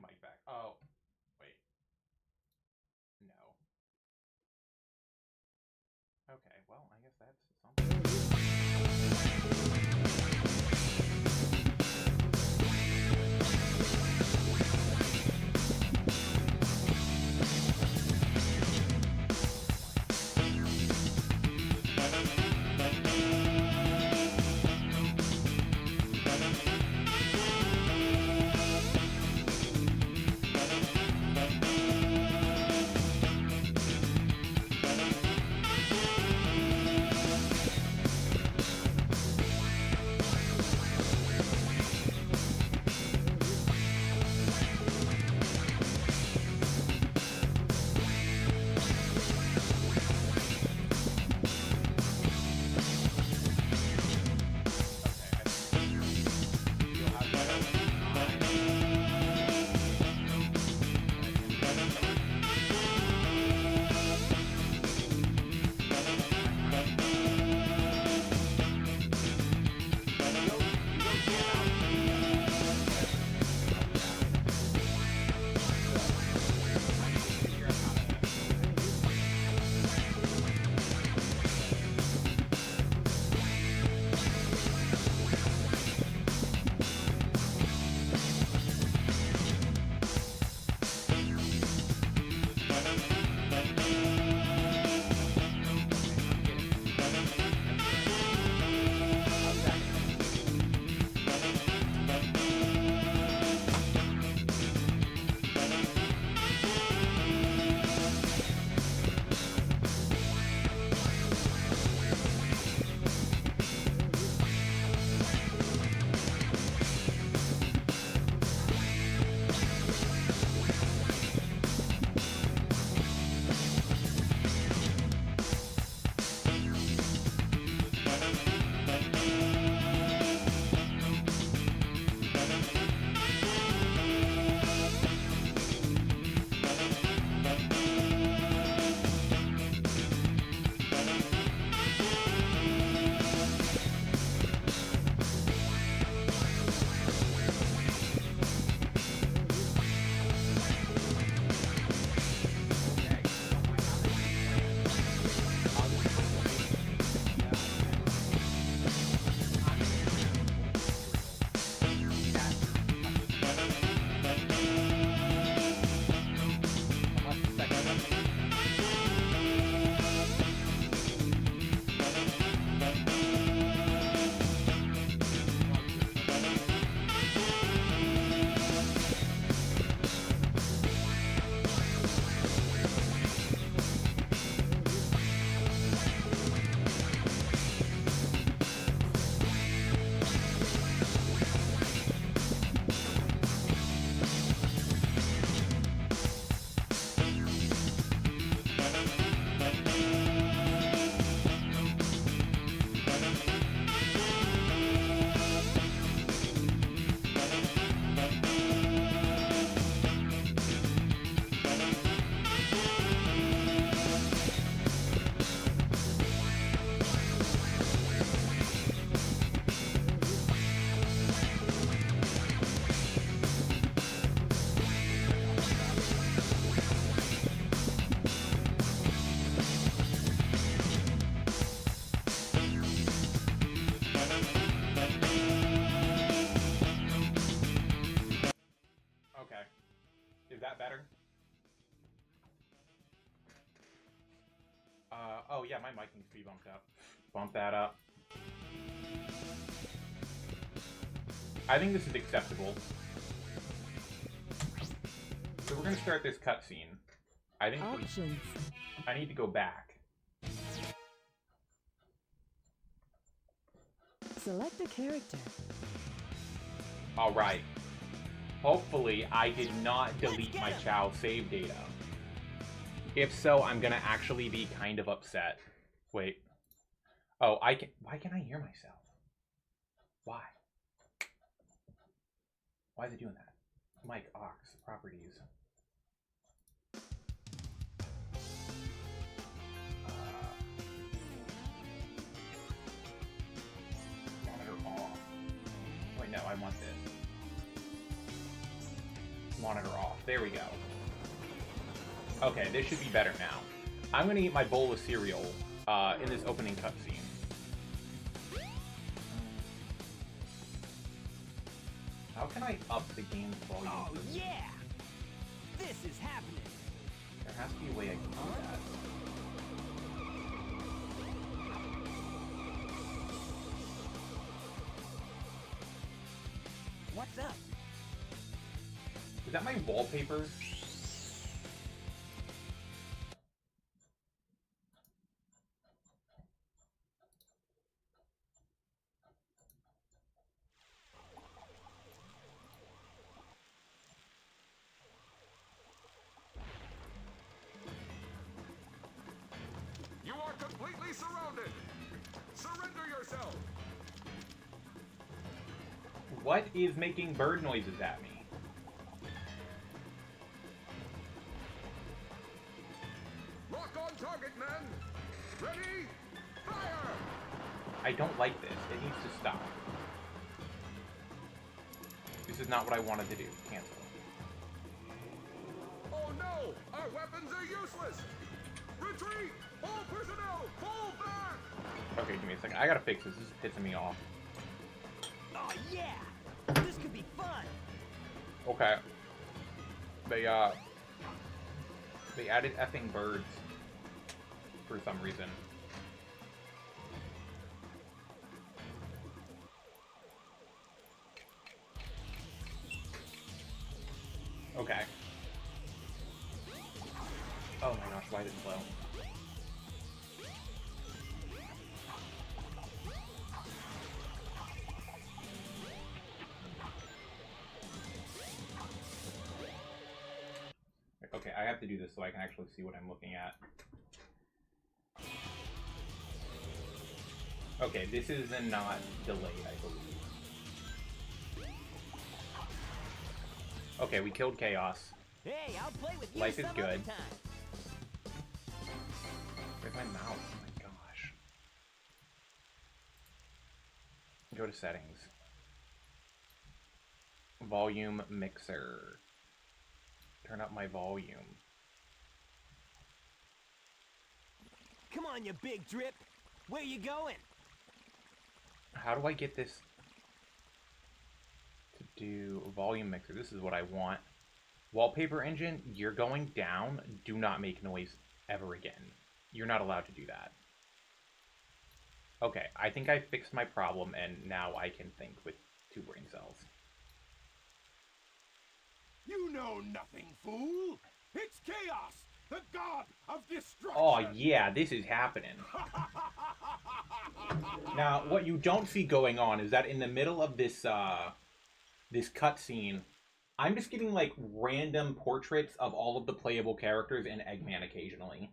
mic back. Oh, wait. No. Okay, well, I guess that's okay. Is that better? Oh yeah, my mic needs to be bumped up. Bump that up. I think this is acceptable. So we're gonna start this cutscene. I think I need to go back. Select a character. Alright. Hopefully I did not delete my Chow save data. If so, I'm gonna actually be kind of upset. Wait. Oh, why can I hear myself? Why? Why is it doing that? Mic, aux, properties. Monitor off. Wait, no, I want this. monitor off. There we go. Okay, this should be better now. I'm gonna eat my bowl of cereal in this opening cutscene. How can I up the game's volume? Oh yeah! This is happening! There has to be a way I can do that. What's up? Is that my wallpaper? You are completely surrounded! Surrender yourself! What is making bird noises at me? Lock on target, men! Ready? Fire! I don't like this. It needs to stop. This is not what I wanted to do. Cancel. Oh no! Our weapons are useless! Retreat! All personnel, fall back! Okay, give me a second. I gotta fix this. This is pissing me off. Oh yeah! This could be fun! Okay. They added effing birds for some reason. Okay. Oh my gosh, why did it slow? Okay, I have to do this so I can actually see what I'm looking at. Okay, this is not delayed, I believe. Okay, we killed Chaos. Hey, I'll play with you Life is some good. other time. Where's my mouse? Oh my gosh. Go to settings. Volume mixer. Turn up my volume. Come on, you big drip. Where you going? How do I get this to do volume mixer? This is what I want. Wallpaper engine, you're going down. Do not make noise ever again. You're not allowed to do that. Okay, I think I fixed my problem and now I can think with 2 brain cells. You know nothing, fool! It's Chaos, the god of destruction! Oh yeah, this is happening. Now, what you don't see going on is that in the middle of this this cutscene, I'm just getting like random portraits of all of the playable characters and Eggman occasionally.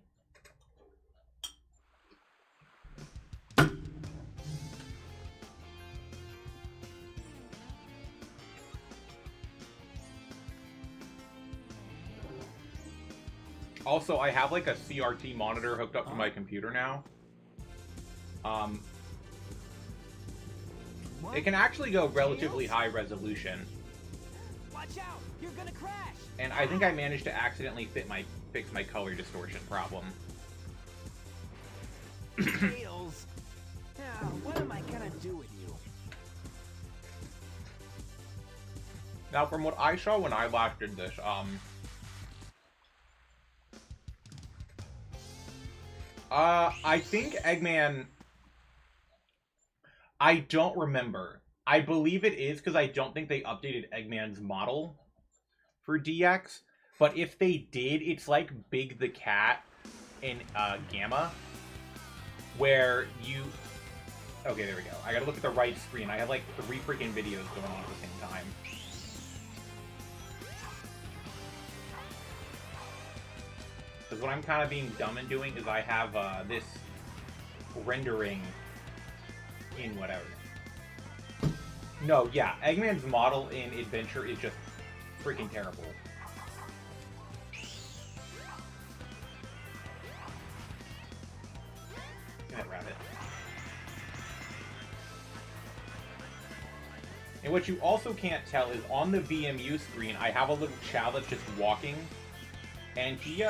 Also, I have like a CRT monitor hooked up to my computer now. It can actually go relatively high resolution. Watch out! You're gonna crash! And I think I managed to accidentally fix my color distortion problem. Tails! Now, what am I gonna do with you? Now, from what I saw when I last did this, I think Eggman... I don't remember. I believe it is because I don't think they updated Eggman's model for DX. But if they did, it's like Big the Cat in Gamma, where you... Okay, there we go. I gotta look at the right screen. I have like 3 freaking videos going on at the same time. Because what I'm kind of being dumb and doing is I have this rendering in whatever. No, yeah, Eggman's model in Adventure is just freaking terrible. Get that rabbit. And what you also can't tell is on the VMU screen, I have a little Chow that's just walking, and he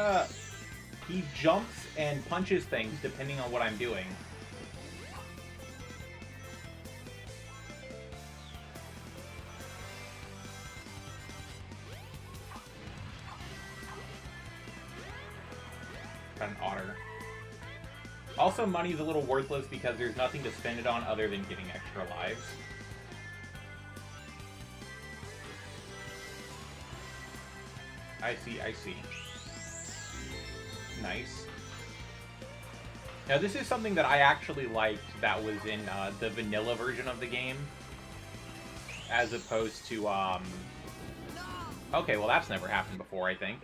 jumps and punches things depending on what I'm doing. Got an otter. Also, money's a little worthless because there's nothing to spend it on other than getting extra lives. I see, I see. Nice. Now, this is something that I actually liked that was in the vanilla version of the game. As opposed to, Okay, well that's never happened before, I think.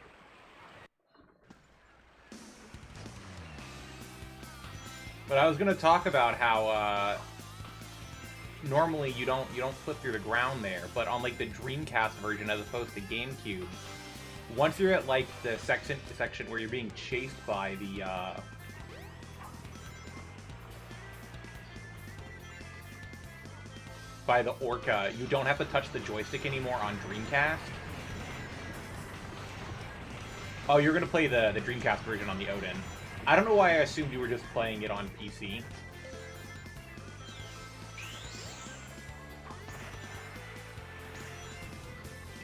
But I was gonna talk about how, normally you don't flip through the ground there, but on, like, the Dreamcast version as opposed to GameCube, once you're at, like, the section where you're being chased by the, orca, you don't have to touch the joystick anymore on Dreamcast. Oh, you're gonna play the Dreamcast version on the Odin. I don't know why I assumed you were just playing it on PC.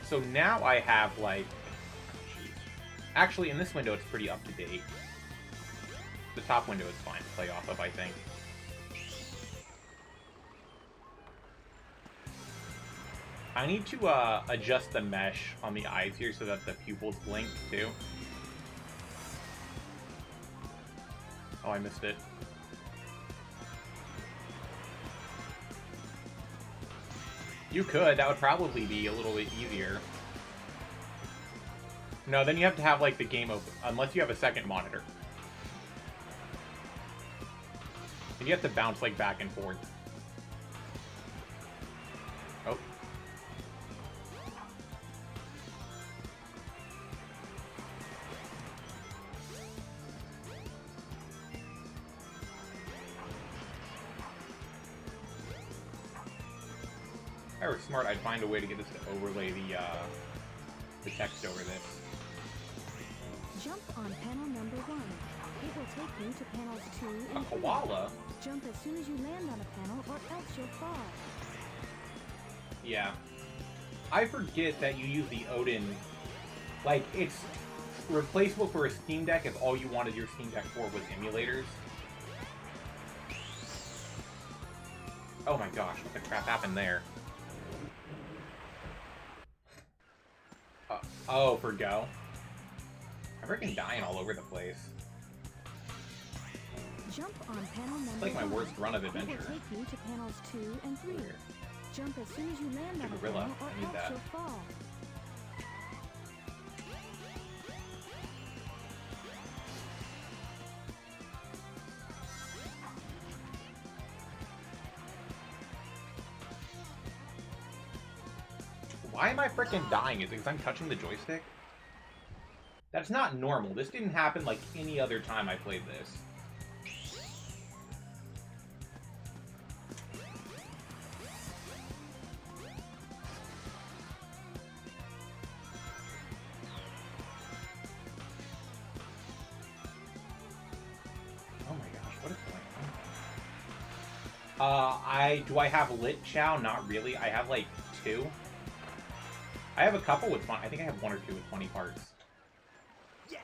So now I have, like... Actually, in this window, it's pretty up-to-date. The top window is fine to play off of, I think. I need to adjust the mesh on the eyes here so that the pupils blink, too. Oh, I missed it. You could. That would probably be a little bit easier. No, then you have to have, like, the game open. Unless you have a second monitor. And you have to bounce, like, back and forth. Oh. If I were smart, I'd find a way to get this to overlay the text over this. Jump on panel number 1. It will take you to panels 2 A and 3. koala? Jump as soon as you land on a panel or else you'll fall. Yeah. I forget that you use the Odin. Like, it's replaceable for a Steam Deck if all you wanted your Steam Deck for was emulators. Oh my gosh, what the crap happened there? Oh, for Go? I'm freaking dying all over the place. Jump on panel number It's like my 1. worst run of It will adventure. take you to panels 2 and 3. Here. Jump as soon as you land on a Gorilla. panel or I need else that. you'll fall. Why am I freaking dying? Is it because I'm touching the joystick? That's not normal. This didn't happen like any other time I played this. Oh my gosh, what is going on? Do I have lit Chow? Not really. I have like 2. I have a couple with fun. I think I have 1 or 2 with funny parts. Yes.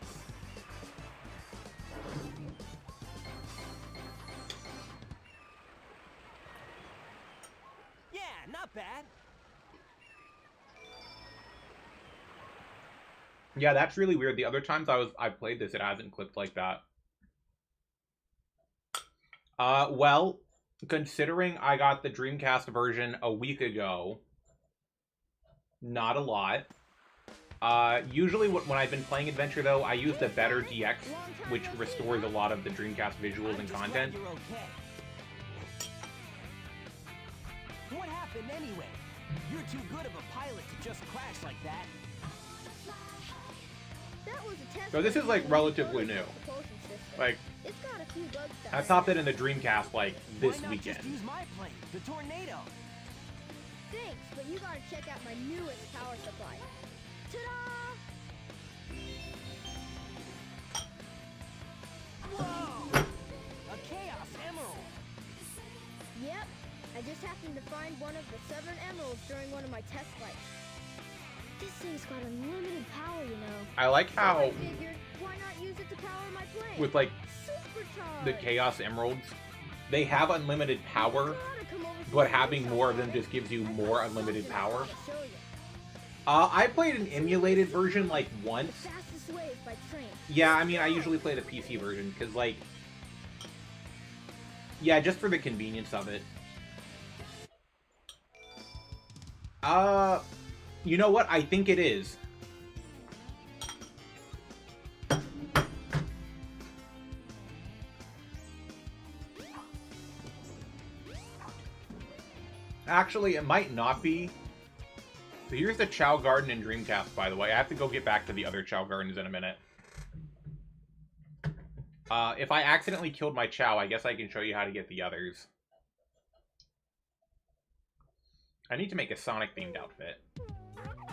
Yeah, not bad. Yeah, that's really weird. The other times I've played this, it hasn't clipped like that. Well, considering I got the Dreamcast version a week ago, not a lot. Usually when I've been playing Adventure, though, I use the better DX, which restores a lot of the Dreamcast visuals and content. You're okay. What happened anyway? You're too good of a pilot to just crash like that. That was a test. So this is, like, relatively new. Like, It's got a few bugs I popped it in the Dreamcast, like, this Why not weekend. just use my plane, the Tornado? Thanks, but you gotta check out my newest power supply. Ta-da! Whoa! A Chaos Emerald! Yep, I just happened to find one of the 7 emeralds during one of my test flights. This thing's got unlimited power, you know. I like So how I figured, why not use it to power my plane? with like Supercharge! the Chaos Emeralds, they have unlimited power, Gotta come over for but a having race more of them sometime. just gives you more unlimited power. I'll show you. I played an emulated version like The once. fastest way is by train. Yeah, I mean, I usually play the PC version because, like, yeah, just for the convenience of it. You know what? I think it is. Actually, it might not be. So here's the Chow Garden in Dreamcast, by the way. I have to go get back to the other Chow Gardens in a minute. If I accidentally killed my Chow, I guess I can show you how to get the others. I need to make a Sonic-themed outfit.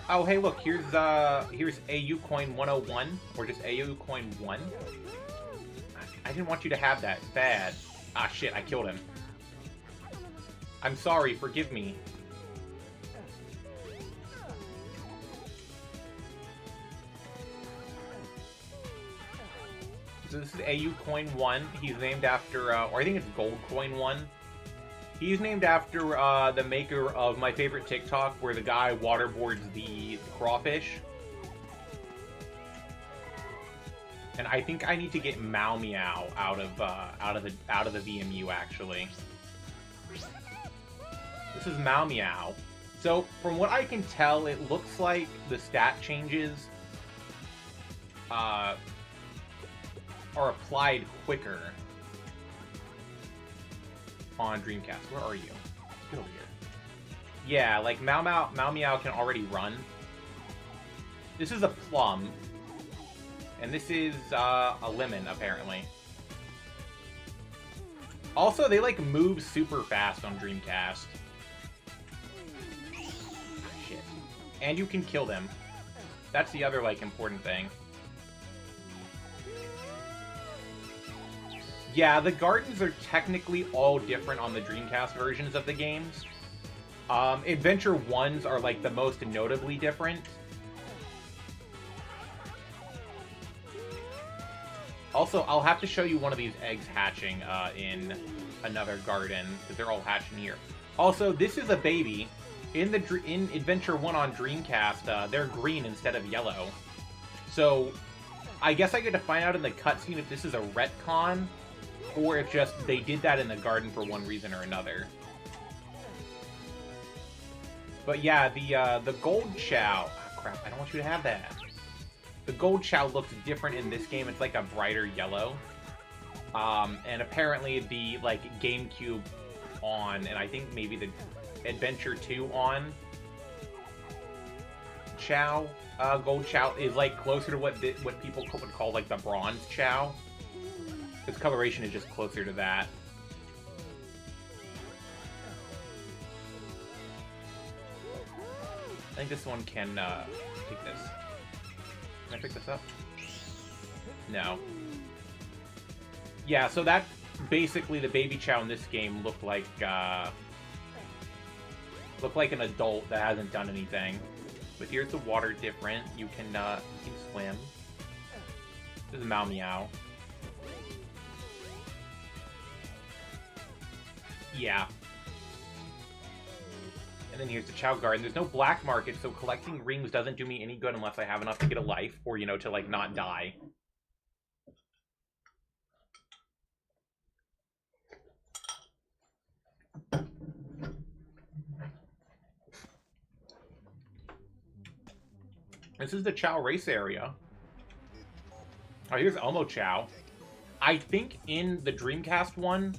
Oh, hey, look, here's AU Coin 101, or just AU Coin 1. I didn't want you to have that. Bad. Ah, shit, I killed him. I'm sorry, forgive me. So this is AU Coin 1. He's named after, or I think it's Gold Coin 1. He's named after the maker of my favorite TikTok, where the guy waterboards the crawfish. And I think I need to get Meow Meow out of the VMU actually. This is Meow Meow. So from what I can tell, it looks like the stat changes are applied quicker on Dreamcast. Where are you? Get over here. Yeah, like Meow Meow can already run. This is a plum. And this is a lemon, apparently. Also, they like move super fast on Dreamcast. Shit. And you can kill them. That's the other like important thing. Yeah, the gardens are technically all different on the Dreamcast versions of the games. Adventure 1s are like the most notably different. Also, I'll have to show you one of these eggs hatching in another garden, because they're all hatching here. Also, this is a baby. In Adventure 1 on Dreamcast, they're green instead of yellow. So, I guess I get to find out in the cutscene if this is a retcon, or if just they did that in the garden for one reason or another. But yeah, the gold Chow... Oh, crap, I don't want you to have that. The gold Chow looks different in this game. It's like a brighter yellow. And apparently the, like, GameCube on, and I think maybe the Adventure 2 on Chow, gold Chow, is, like, closer to what people would call, like, the bronze Chow. Its coloration is just closer to that. I think this one can, take this. Can I pick this up? No. Yeah, so that basically the baby Chow in this game looked like an adult that hasn't done anything. But here's the water different. You can swim. This is Meow Meow. Yeah. And then here's the Chow Garden. There's no black market, so collecting rings doesn't do me any good unless I have enough to get a life, or, you know, to, like, not die. This is the Chow race area. Oh, here's Omo Chow. I think in the Dreamcast one,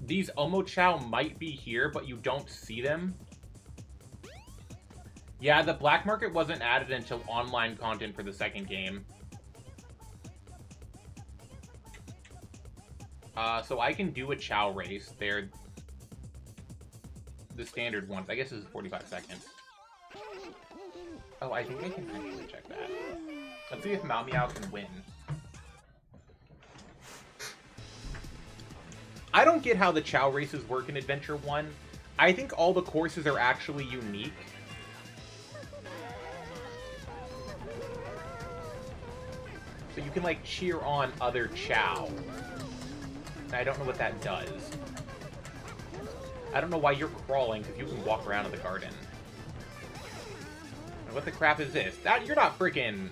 these Omo Chow might be here, but you don't see them. Yeah, the black market wasn't added until online content for the second game. So I can do a Chow race. They're the standard ones. I guess this is 45 seconds. Oh, I think I can actually check that. Let's see if Meow Meow can win. I don't get how the Chow races work in Adventure 1. I think all the courses are actually unique. So you can, like, cheer on other Chow. I don't know what that does. I don't know why you're crawling, because you can walk around in the garden. What the crap is this? You're not freaking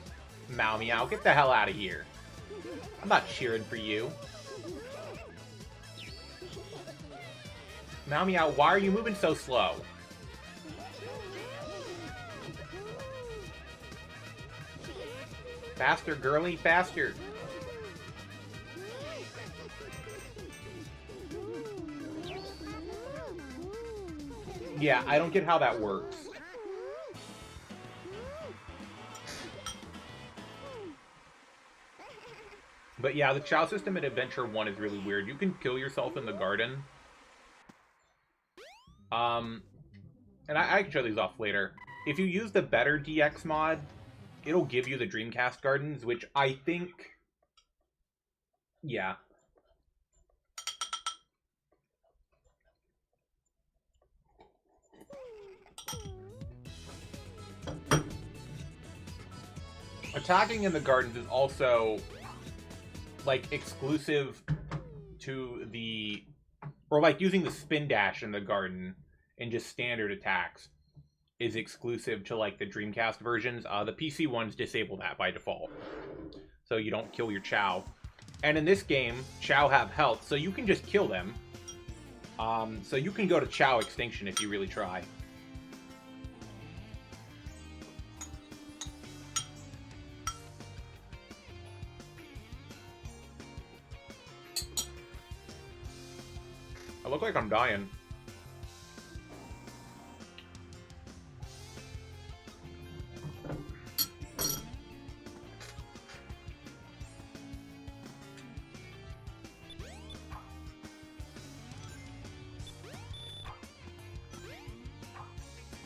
Meow Meow. Get the hell out of here. I'm not cheering for you. Meow Meow, why are you moving so slow? Faster, girly, faster. Yeah, I don't get how that works. But yeah, the Chow system in Adventure 1 is really weird. You can kill yourself in the garden. And I can show these off later. If you use the better DX mod, it'll give you the Dreamcast gardens, which I think... Yeah. Attacking in the gardens is also, like, exclusive to the... Or, like, using the spin dash in the garden and just standard attacks is exclusive to, like, the Dreamcast versions. The PC ones disable that by default, so you don't kill your Chow. And in this game, Chow have health, so you can just kill them. So you can go to Chow extinction if you really try. I look like I'm dying.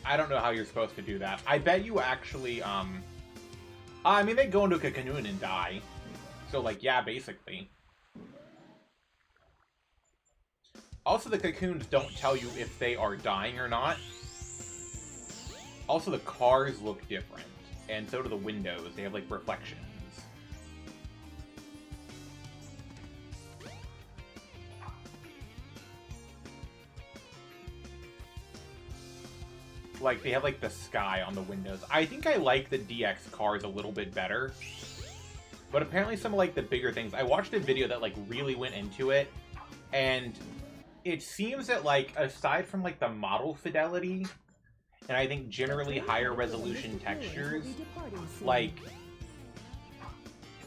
I don't know how you're supposed to do that. I bet you actually, I mean, they go into a cocoon and die. So, like, yeah, basically. Also, the cocoons don't tell you if they are dying or not. Also, the cars look different. And so do the windows. They have, like, reflections. Like, they have, like, the sky on the windows. I think I like the DX cars a little bit better. But apparently some of, like, the bigger things... I watched a video that, like, really went into it. And it seems that, like, aside from, like, the model fidelity... And I think generally higher resolution textures... Like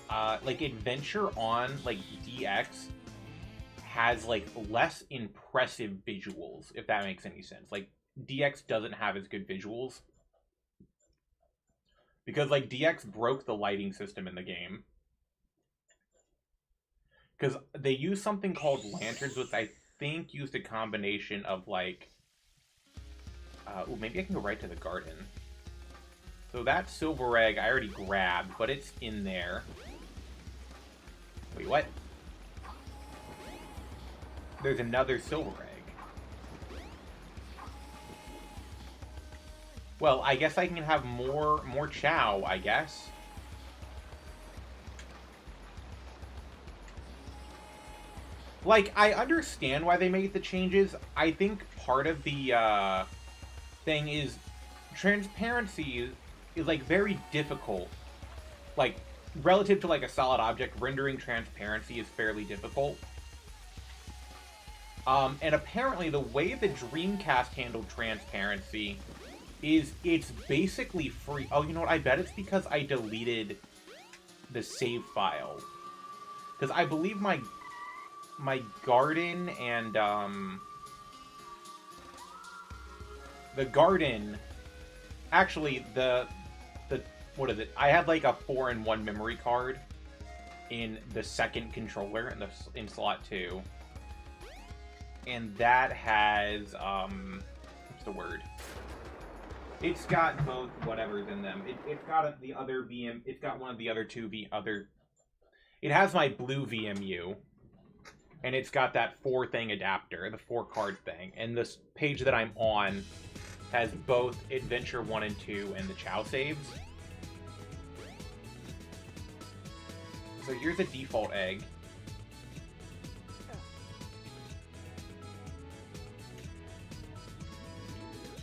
Adventure on, like, DX... has, like, less impressive visuals, if that makes any sense. Like, DX doesn't have as good visuals. Because, like, DX broke the lighting system in the game. Because they used something called lanterns, which I think used a combination of, like... ooh, maybe I can go right to the garden. So that silver egg I already grabbed, but it's in there. Wait, what? There's another silver egg. Well, I guess I can have more Chow, I guess. Like, I understand why they made the changes. I think part of the thing is transparency is like very difficult. Like, relative to like a solid object, rendering transparency is fairly difficult. And apparently the way the Dreamcast handled transparency is it's basically free. Oh, you know what? I bet it's because I deleted the save file. Because I believe my garden and the garden, actually the what is it? I had like a 4-in-1 memory card in the second controller in slot 2, and that has what's the word? It's got both whatever's in them. It's got the other VM. It's got one of the other two other. It has my blue VMU, and it's got that 4-thing adapter, the 4-card thing. And this page that I'm on has both Adventure 1 and 2 and the Chow saves. So here's a default egg.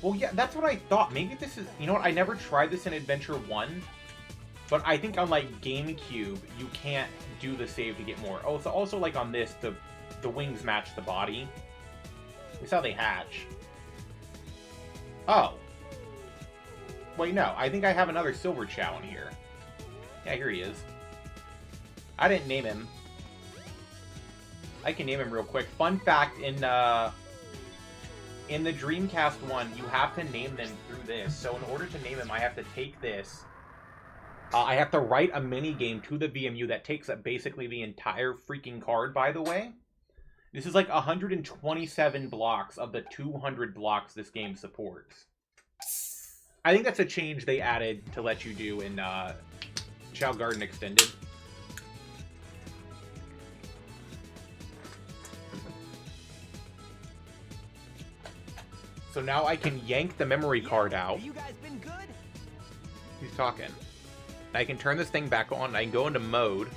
Well, yeah, that's what I thought. Maybe this is... You know what? I never tried this in Adventure 1. But I think on, like, GameCube, you can't do the save to get more. Oh, so also, like, on this, the wings match the body. That's how they hatch. Oh. Wait, no. I think I have another Silver Chow in here. Yeah, here he is. I didn't name him. I can name him real quick. Fun fact, in the Dreamcast one, you have to name them through this. So in order to name him, I have to take this. I have to write a mini game to the VMU that takes up basically the entire freaking card, by the way. This is like 127 blocks of the 200 blocks this game supports. I think that's a change they added to let you do in Chow Garden Extended. So now I can yank the memory card out. Have you guys been good? He's talking. I can turn this thing back on, I can go into mode,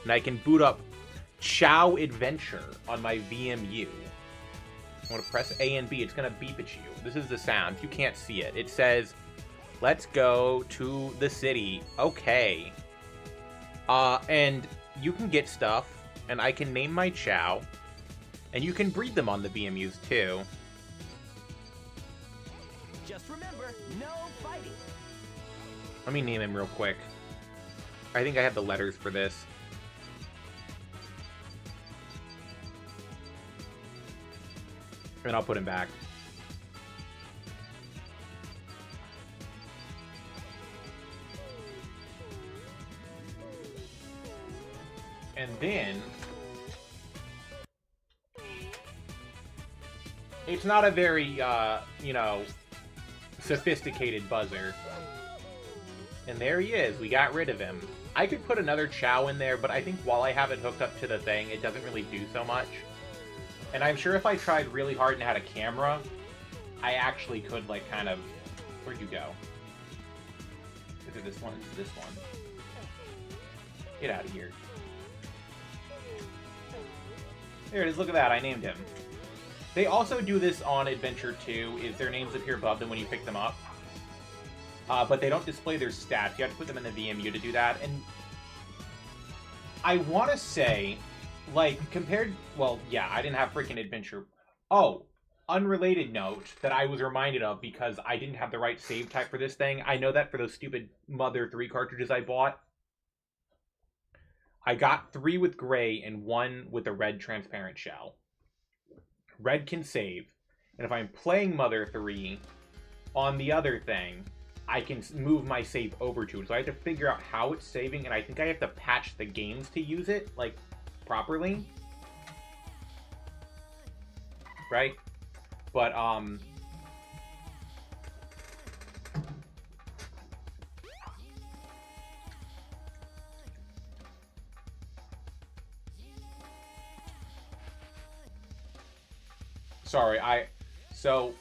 and I can boot up Chow Adventure on my VMU. I want to press A and B, it's going to beep at you. This is the sound, you can't see it. It says, let's go to the city. Okay. And you can get stuff, and I can name my Chow, and you can breed them on the VMUs too. Just remember, no fighting. Let me name him real quick. I think I have the letters for this. And I'll put him back. And then... It's not a very, you know, sophisticated buzzer. And there he is. We got rid of him. I could put another Chow in there, but I think while I have it hooked up to the thing, it doesn't really do so much. And I'm sure if I tried really hard and had a camera, I actually could, like, kind of... Where'd you go? Is it this one? Is it this one? Get out of here. There it is. Look at that. I named him. They also do this on Adventure 2, is their names appear above them when you pick them up. But they don't display their stats. You have to put them in the VMU to do that. And I want to say, like, compared... Well, yeah, I didn't have freaking Adventure... Oh, unrelated note that I was reminded of because I didn't have the right save type for this thing. I know that for those stupid Mother 3 cartridges I bought. I got 3 with gray and 1 with a red transparent shell. Red can save. And if I'm playing Mother 3 on the other thing, I can move my save over to it. So I have to figure out how it's saving, and I think I have to patch the games to use it, like, properly. Right? But, sorry, so...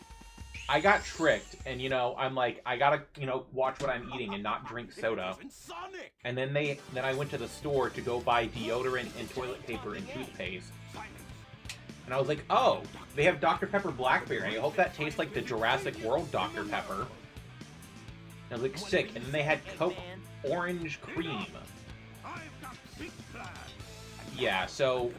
I got tricked, and, you know, I'm like, I gotta, you know, watch what I'm eating and not drink soda. And then I went to the store to go buy deodorant and toilet paper and toothpaste. And I was like, oh, they have Dr. Pepper Blackberry. I hope that tastes like the Jurassic World Dr. Pepper. And I was like, sick. And then they had Coke Orange Cream. Yeah, so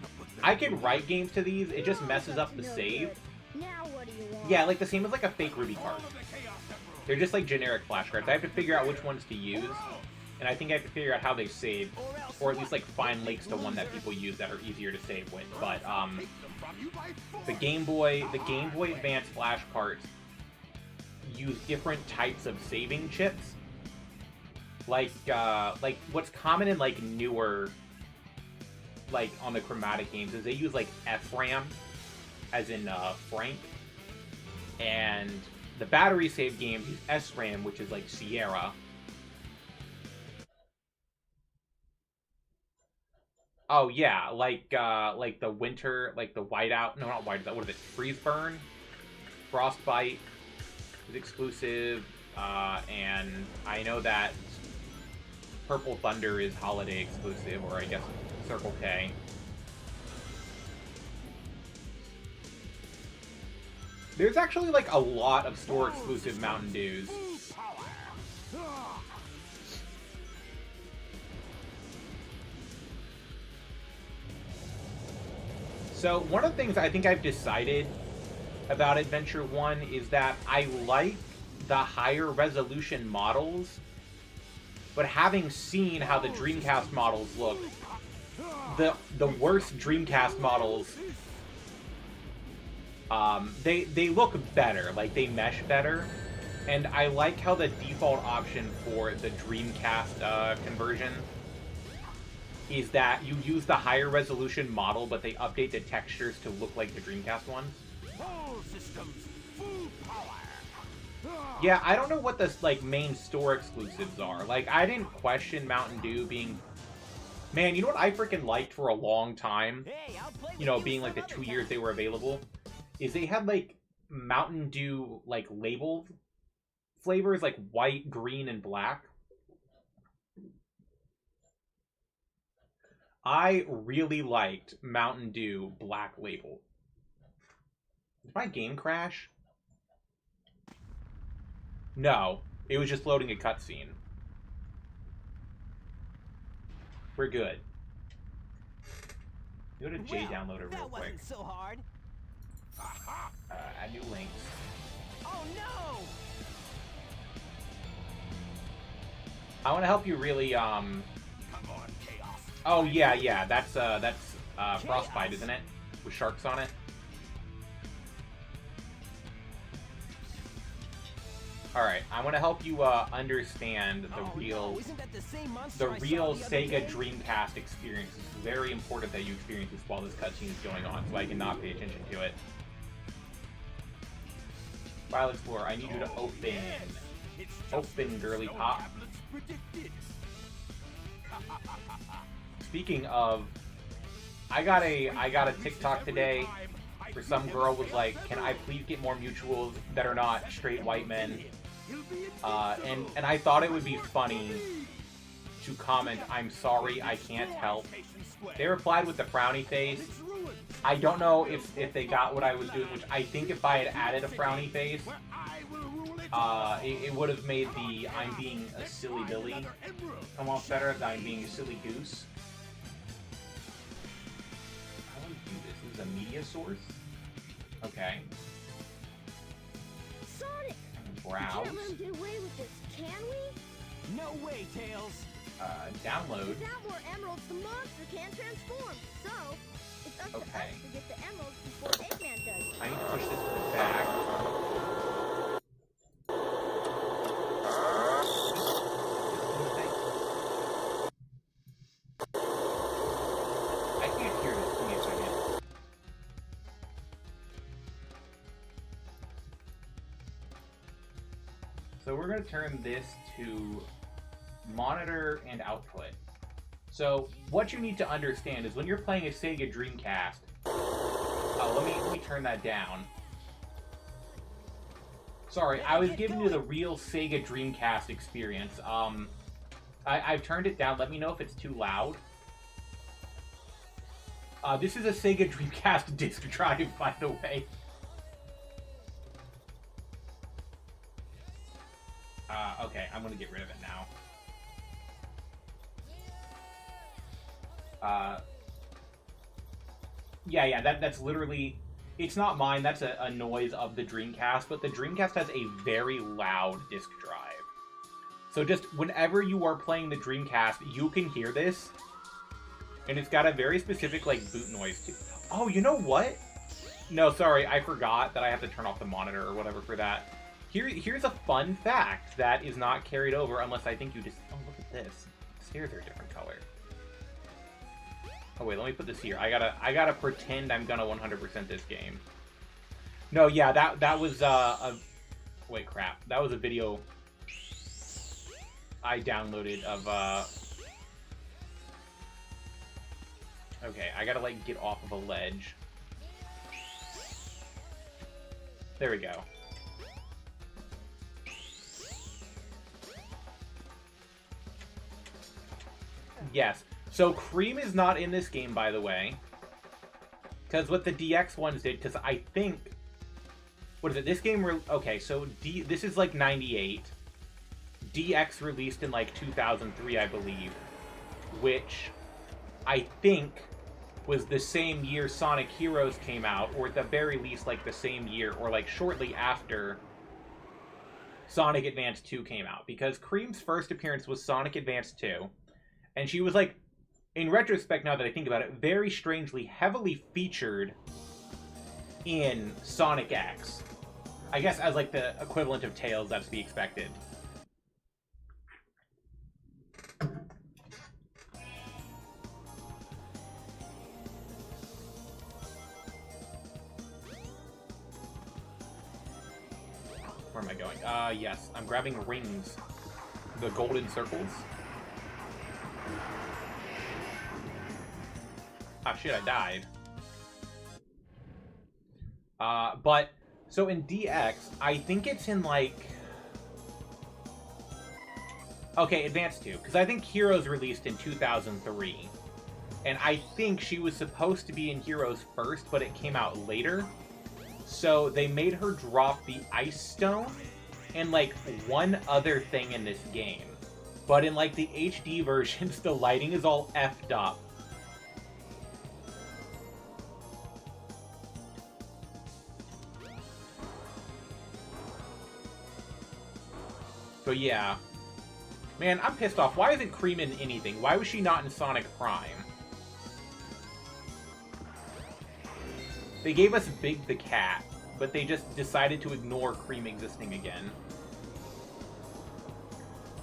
I can write games to these. It just messes up the save. Now what do you want? Yeah, like the same as like a fake Ruby card. They're just like generic flashcards. I have to figure out which ones to use, and I think I have to figure out how they save, or at least like find links to one that people use that are easier to save with. But the Game Boy Advance flashcards use different types of saving chips. Like what's common in like newer, like on the chromatic games is they use like FRAM. As in Frank. And the battery save game is SRAM, which is like Sierra. Oh yeah, like the winter, like the whiteout. No, not whiteout. What is it? Freeze burn, Frostbite is exclusive, and I know that Purple Thunder is holiday exclusive, or I guess Circle K. There's actually like a lot of store exclusive Mountain Dews. So one of the things I think I've decided about Adventure 1 is that I like the higher resolution models, but having seen how the Dreamcast models look, the worst Dreamcast models, they look better, like they mesh better, and I like how the default option for the Dreamcast conversion is that you use the higher resolution model, but they update the textures to look like the Dreamcast ones. Whole systems, full power. Yeah, I don't know what the like main store exclusives are. Like, I didn't question Mountain Dew being... Man, you know what I freaking liked for a long time? Hey, I'll play You know, with being like the 2 years they were available? Is they had like Mountain Dew like labeled flavors, like white, green, and black. I really liked Mountain Dew Black Label. Did my game crash? No, it was just loading a cutscene. We're good. Go to J Downloader real that quick. wasn't so hard. Add new links. Oh no! I want to help you really, Come on, chaos. Oh yeah, that's Frostbite, isn't it? With sharks on it. All right, I want to help you understand the real, No, isn't that the same monster I saw the other Sega day? Dreamcast experience. It's very important that you experience this while this cutscene is going on, so I cannot pay attention to it. File Explorer, I need you to open. It's just Open, girly no pop. tablets predicted. Speaking of, I got a TikTok today where some girl was like, "Can I please get more mutuals that are not straight white men?" And I thought it would be funny to comment, "I'm sorry, I can't help." They replied with the frowny face. I don't know if they got what I was doing, which I think if I had added a frowny face, it would have made the "I'm being a silly Billy" come off better than "I'm being a silly goose." How do we do this? This is a media source? Okay. Sonic! Browse. Can't let him get away with this, can we? No way, Tails. Download. Without more emeralds, the monster can't transform. So, it's up to us Okay. to get the emeralds before Eggman does. I need to push this to the back. I can't hear this. Give me a second. So we're going to turn this to monitor and output. So what you need to understand is when you're playing a Sega Dreamcast, let me turn that down. Sorry, I was giving you the real Sega Dreamcast experience. I've turned it down. Let me know if it's too loud. This is a Sega Dreamcast disc drive, by the way. Okay, I'm gonna get rid of it now. Yeah, that's literally... It's not mine, that's a noise of the Dreamcast, but the Dreamcast has a very loud disk drive. So just whenever you are playing the Dreamcast, you can hear this. And it's got a very specific, like, boot noise, too. Oh, you know what? No, sorry, I forgot that I have to turn off the monitor or whatever for that. Here's a fun fact that is not carried over unless I think you just... Oh, look at this. The stairs are a different color. Oh, wait, let me put this here. I gotta pretend I'm gonna 100% this game. No, yeah, that was a... Wait, crap. That was a video I downloaded of, Okay, I gotta, like, get off of a ledge. There we go. Yes. So, Cream is not in this game, by the way. Because what the DX ones did, because I think... What is it? This game... Okay, so this is, like, 98. DX released in, like, 2003, I believe. Which I think was the same year Sonic Heroes came out, or at the very least, like, the same year, or, like, shortly after Sonic Advance 2 came out. Because Cream's first appearance was Sonic Advance 2, and she was, like, in retrospect, now that I think about it, very strangely heavily featured in Sonic X. I guess as, like, the equivalent of Tails, that's to be expected. Where am I going? Yes. I'm grabbing rings. The golden circles. Ah, shit, I died. But, so in DX, I think it's in, like... Okay, Advance 2, because I think Heroes released in 2003. And I think she was supposed to be in Heroes first, but it came out later. So they made her drop the Ice Stone and, like, one other thing in this game. But in, like, the HD versions, the lighting is all effed up. So yeah. Man, I'm pissed off. Why isn't Cream in anything? Why was she not in Sonic Prime? They gave us Big the Cat, but they just decided to ignore Cream existing again.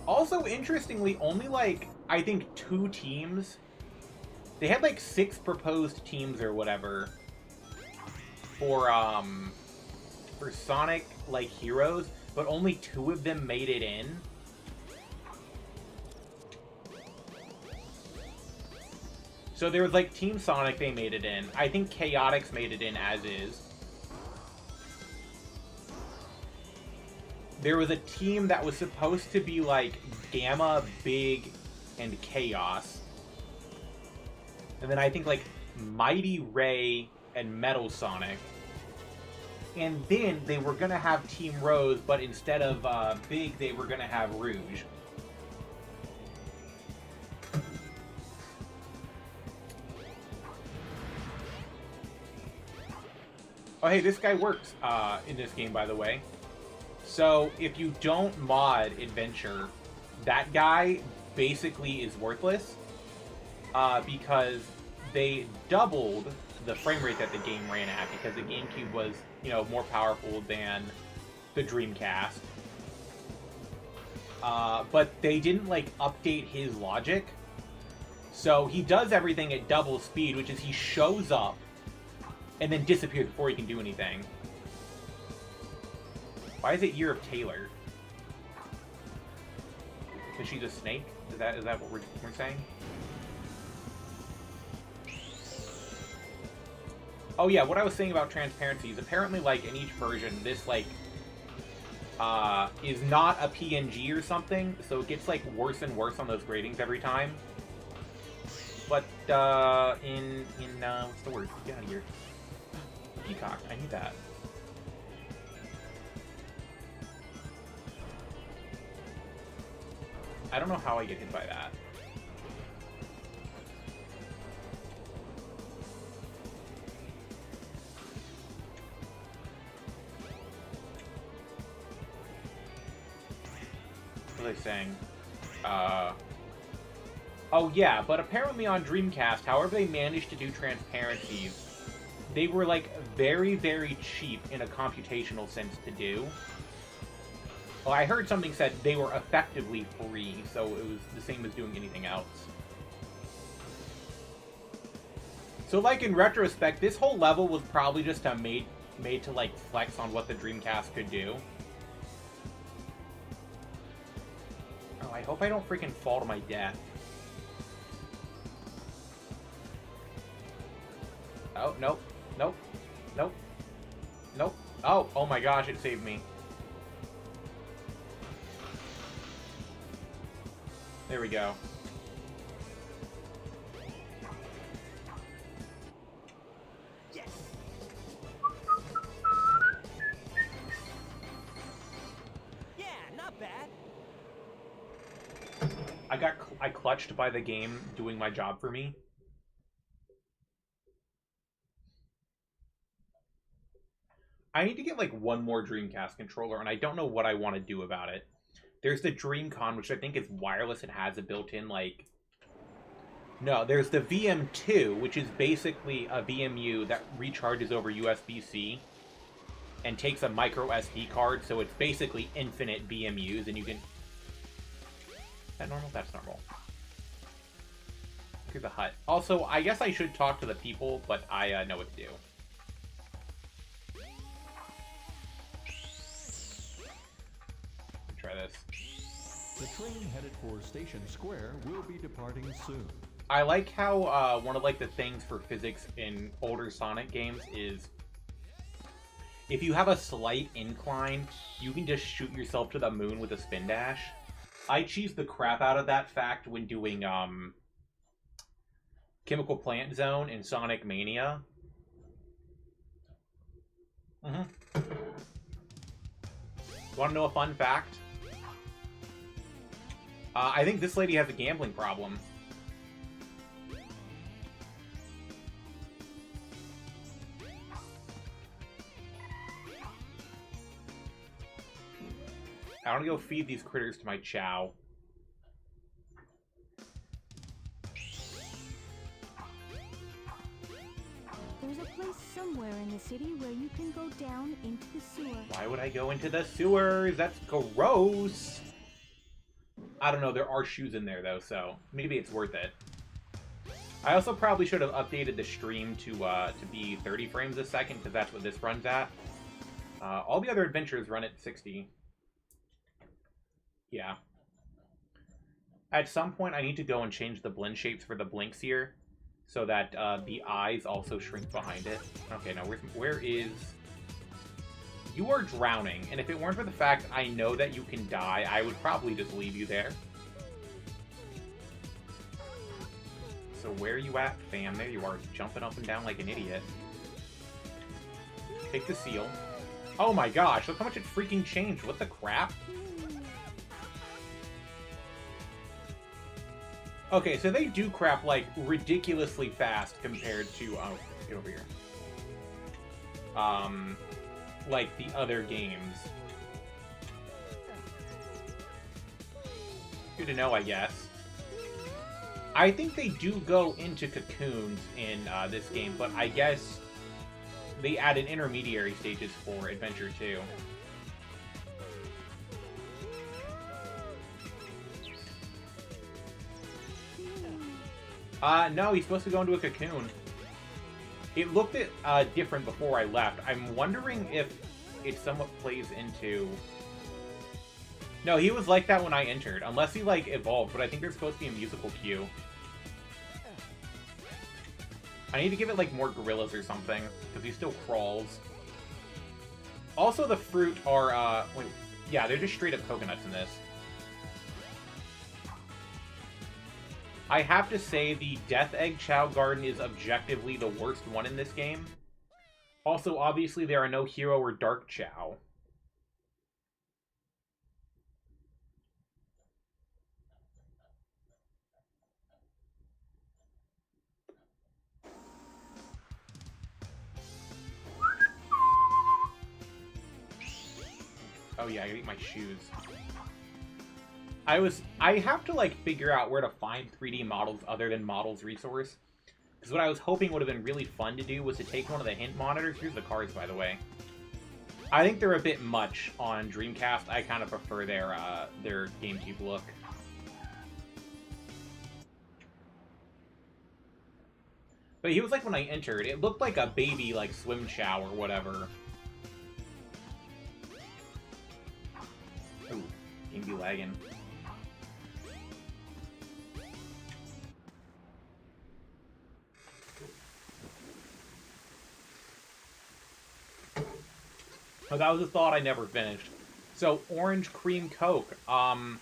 Also, interestingly, only, like, I think 2 teams... They had, like, 6 proposed teams or whatever for Sonic, like, Heroes, but only 2 of them made it in. So there was, like, Team Sonic, they made it in. I think Chaotix made it in as is. There was a team that was supposed to be, like, Gamma, Big, and Chaos. And then I think, like, Mighty Ray and Metal Sonic. And then they were gonna have Team Rose, but instead of Big, they were gonna have Rouge. Oh, hey, this guy works in this game, by the way. So, if you don't mod Adventure, that guy basically is worthless because they doubled the frame rate that the game ran at because the GameCube was, you know, more powerful than the Dreamcast. But they didn't, like, update his logic. So, he does everything at double speed, which is he shows up and then disappears before he can do anything. Why is it Year of Taylor? Because she's a snake? Is that what we're saying? Oh yeah, what I was saying about transparency is apparently, like, in each version, this, like, is not a PNG or something, so it gets, like, worse and worse on those gradings every time. But, what's the word? Get out of here. Peacock, I need that. I don't know how I get hit by that. What was I saying? Oh yeah, but apparently on Dreamcast, however they managed to do transparencies, they were, like, very, very cheap in a computational sense to do. Well, I heard something said they were effectively free, so it was the same as doing anything else. So, like, in retrospect, this whole level was probably just made to, like, flex on what the Dreamcast could do. Oh, I hope I don't freaking fall to my death. Oh, nope. Nope. Nope. Nope. Oh my gosh, it saved me. There we go. Yes. Yeah, not bad. I clutched by the game doing my job for me. I need to get like one more Dreamcast controller, and I don't know what I want to do about it. There's the Dreamcon, which I think is wireless and has a built-in, like... No, there's the VM2, which is basically a VMU that recharges over USB-C and takes a micro SD card, so it's basically infinite VMUs, and you can... Is that normal? That's normal. Through the hut. Also, I guess I should talk to the people, but I know what to do. Try this. The train headed for Station Square will be departing soon. I like how one of like the things for physics in older Sonic games is if you have a slight incline, you can just shoot yourself to the moon with a spin dash. I cheesed the crap out of that fact when doing Chemical Plant Zone in Sonic Mania. Want to know a fun fact? I think this lady has a gambling problem. I want to go feed these critters to my chow. There's a place somewhere in the city where you can go down into the sewer. Why would I go into the sewers? That's gross. I don't know, there are shoes in there though, so maybe it's worth it. I also probably should have updated the stream to be 30 frames a second, because that's what this runs at. All the other adventures run at 60. Yeah. At some point, I need to go and change the blend shapes for the blinks here, so that the eyes also shrink behind it. Okay, now where is... You are drowning, and if it weren't for the fact I know that you can die, I would probably just leave you there. So where are you at, fam? There you are, jumping up and down like an idiot. Take the seal. Oh my gosh, look how much it freaking changed. What the crap? Okay, so they do crap, like, ridiculously fast compared to... Oh, get over here. Like the other games. Good to know, I guess. I think they do go into cocoons in this game, but I guess they added intermediary stages for Adventure 2. No, he's supposed to go into a cocoon. It looked different before I left. I'm wondering if it somewhat plays into... No, he was like that when I entered. Unless he, like, evolved, but I think there's supposed to be a musical cue. I need to give it, like, more gorillas or something, because he still crawls. Also, the fruit are, wait, yeah, they're just straight-up coconuts in this. I have to say, the Death Egg Chow Garden is objectively the worst one in this game. Also, obviously, there are no Hero or Dark Chow. Oh yeah, I gotta eat my shoes. I have to, like, figure out where to find 3D models other than Models Resource. Because what I was hoping would have been really fun to do was to take one of the hint monitors. Here's the cars, by the way. I think they're a bit much on Dreamcast. I kind of prefer their GameCube look. But he was like when I entered. It looked like a baby, like, swim chow or whatever. lagging. Oh, that was a thought I never finished. So, Orange Cream Coke. I'm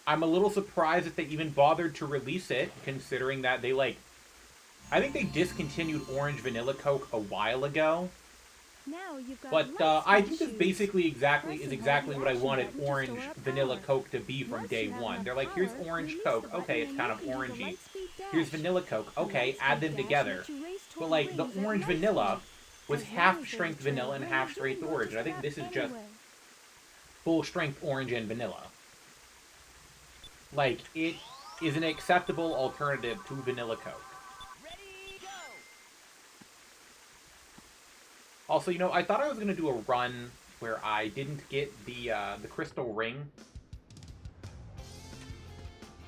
a little surprised that they even bothered to release it, considering that they, like... I think they discontinued Orange Vanilla Coke a while ago. Now you've got But, I think this shoes. basically is Press exactly and what I hold the wanted action button to Orange store up Vanilla power. Coke to be from Once day you have one. enough They're like, here's power, Orange release Coke. the button Okay, it's and kind you of can do the orangey. Lightspeed Here's dash. Vanilla Coke. The Okay, add them Lightspeed dash together. lets you race But, toward like, the rings at Orange light Vanilla speed. was As half long as strength they're vanilla and trailblazing, half strength you'll orange. I notice think that this is just anyway. full strength orange and vanilla. Like, it is an acceptable alternative to Vanilla Coke. Ready, go! Also, you know, I thought I was going to do a run where I didn't get the crystal ring.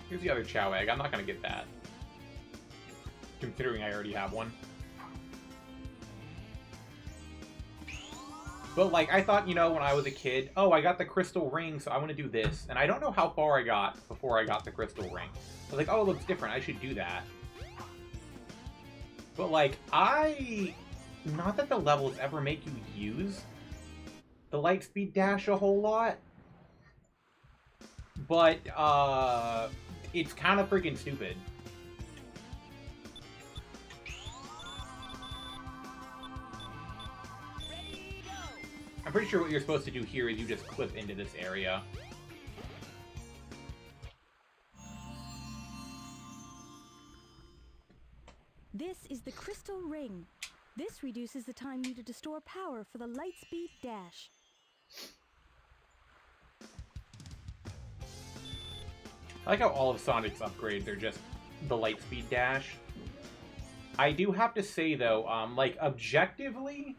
Here's the other Chow Egg. I'm not going to get that, considering I already have one. But, like, I thought, you know, when I was a kid, oh, I got the crystal ring, so I want to do this. And I don't know how far I got before I got the crystal ring. I was like, oh, it looks different. I should do that. But, like, not that the levels ever make you use the Lightspeed Dash a whole lot. But, it's kind of freaking stupid. Ready, go! I'm pretty sure what you're supposed to do here is you just clip into this area. This is the crystal ring. This reduces the time needed to store power for the Lightspeed dash. I like how all of Sonic's upgrades are just the Lightspeed Dash. I do have to say, though, like, objectively,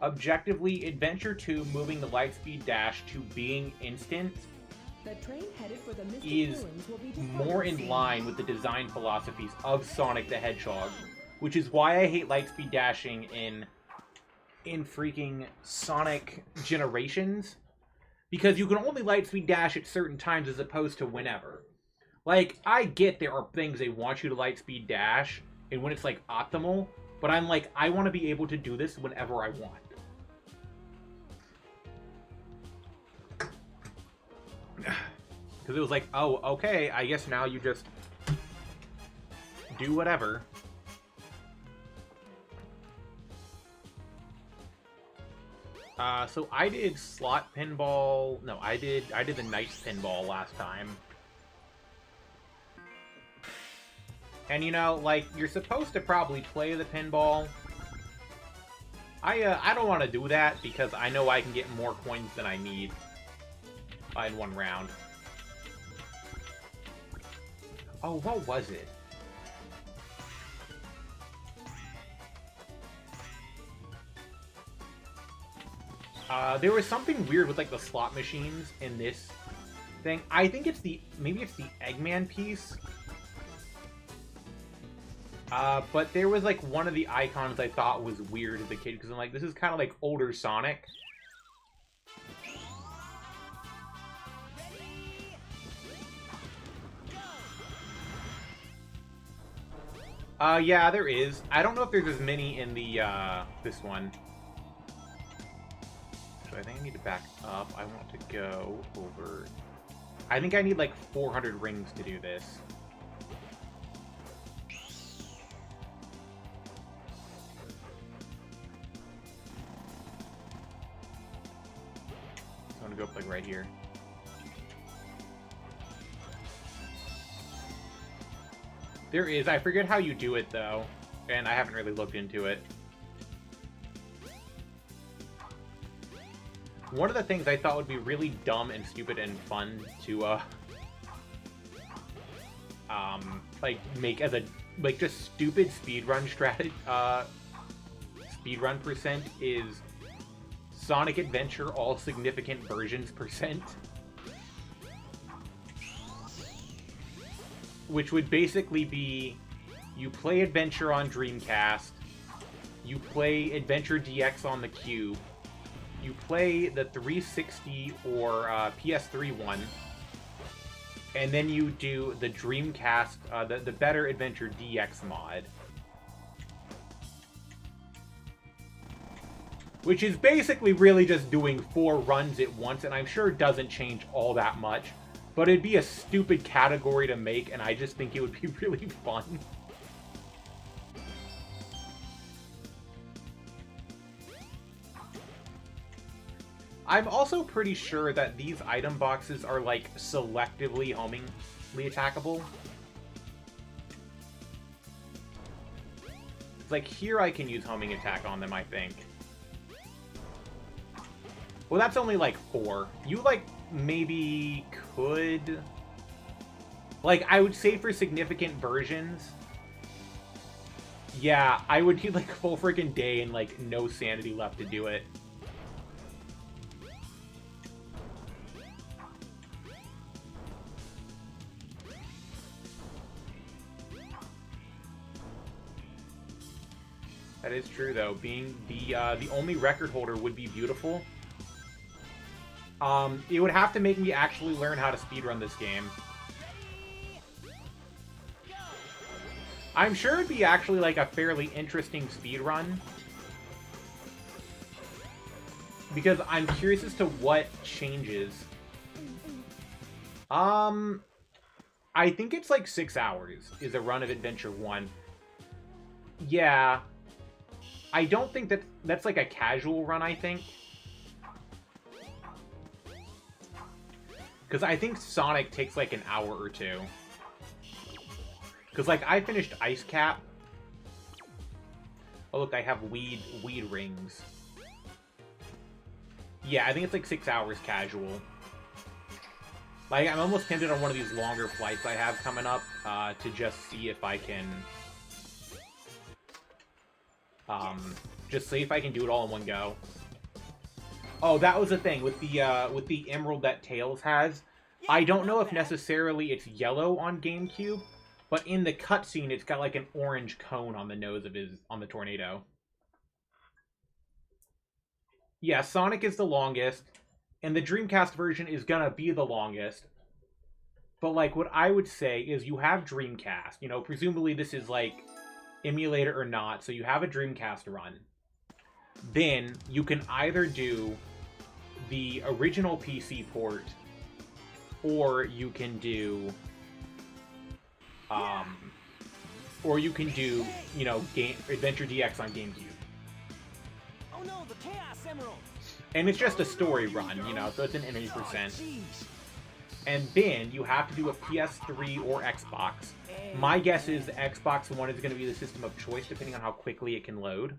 Adventure 2 moving the Lightspeed Dash to being instant The train headed for the Mystic is Ruins will be more departing in line with the design philosophies of Sonic the Hedgehog, which is why I hate Lightspeed dashing in freaking Sonic Generations, because you can only Lightspeed dash at certain times as opposed to whenever. Like, I get there are things they want you to Lightspeed dash, and when it's, like, optimal, but I'm like, I want to be able to do this whenever I want. Because it was like, oh, okay, I guess now you just do whatever. So I did slot pinball. No, I did the Knights pinball last time. And you know, like, you're supposed to probably play the pinball. I don't want to do that because I know I can get more coins than I need in one round. Oh, what was it? There was something weird with, like, the slot machines in this thing. I think it's maybe it's the Eggman piece. But there was, like, one of the icons I thought was weird as a kid, because I'm like, this is kind of like older Sonic. Yeah, there is. I don't know if there's as many in the, this one. So I think I need to back up. I want to go over... I think I need, like, 400 rings to do this. So I'm gonna go up, like, right here. There is. I forget how you do it, though. And I haven't really looked into it. One of the things I thought would be really dumb and stupid and fun to, like, make as a, like, just stupid speedrun strategy, speedrun percent is Sonic Adventure all significant versions percent. Which would basically be, you play Adventure on Dreamcast, you play Adventure DX on the Cube, you play the 360 or PS3 one, and then you do the Dreamcast, the Better Adventure DX mod. Which is basically really just doing 4 runs at once, and I'm sure it doesn't change all that much. But it'd be a stupid category to make, and I just think it would be really fun. I'm also pretty sure that these item boxes are, like, selectively homingly attackable. It's like, here I can use homing attack on them, I think. Well, that's only, like, 4. You, like, maybe could... Like, I would say for significant versions... Yeah, I would need, like, a full freaking day and, like, no sanity left to do it. That is true, though. Being the only record holder would be beautiful. It would have to make me actually learn how to speedrun this game. I'm sure it'd be actually, like, a fairly interesting speedrun. Because I'm curious as to what changes. I think it's, like, 6 hours is a run of Adventure 1. Yeah. I don't think that's like a casual run, I think. Because I think Sonic takes like an hour or 2. Because like I finished Ice Cap. Oh look, I have weed rings. Yeah, I think it's like 6 hours casual. Like I'm almost tempted on one of these longer flights I have coming up to just see if I can... just see if I can do it all in one go. Oh, that was the thing with the emerald that Tails has. I don't know if necessarily it's yellow on GameCube, but in the cutscene it's got like an orange cone on the nose of on the tornado. Yeah, Sonic is the longest, and the Dreamcast version is gonna be the longest. But like what I would say is you have Dreamcast, you know, presumably this is like emulator or not, so you have a Dreamcast run. Then you can either do the original PC port, or you can do you know, Adventure DX on GameCube. Oh no, the Chaos Emerald! And it's just a story run, you know, so it's an 80%. And then you have to do a PS3 or Xbox. My guess is the Xbox One is going to be the system of choice, depending on how quickly it can load.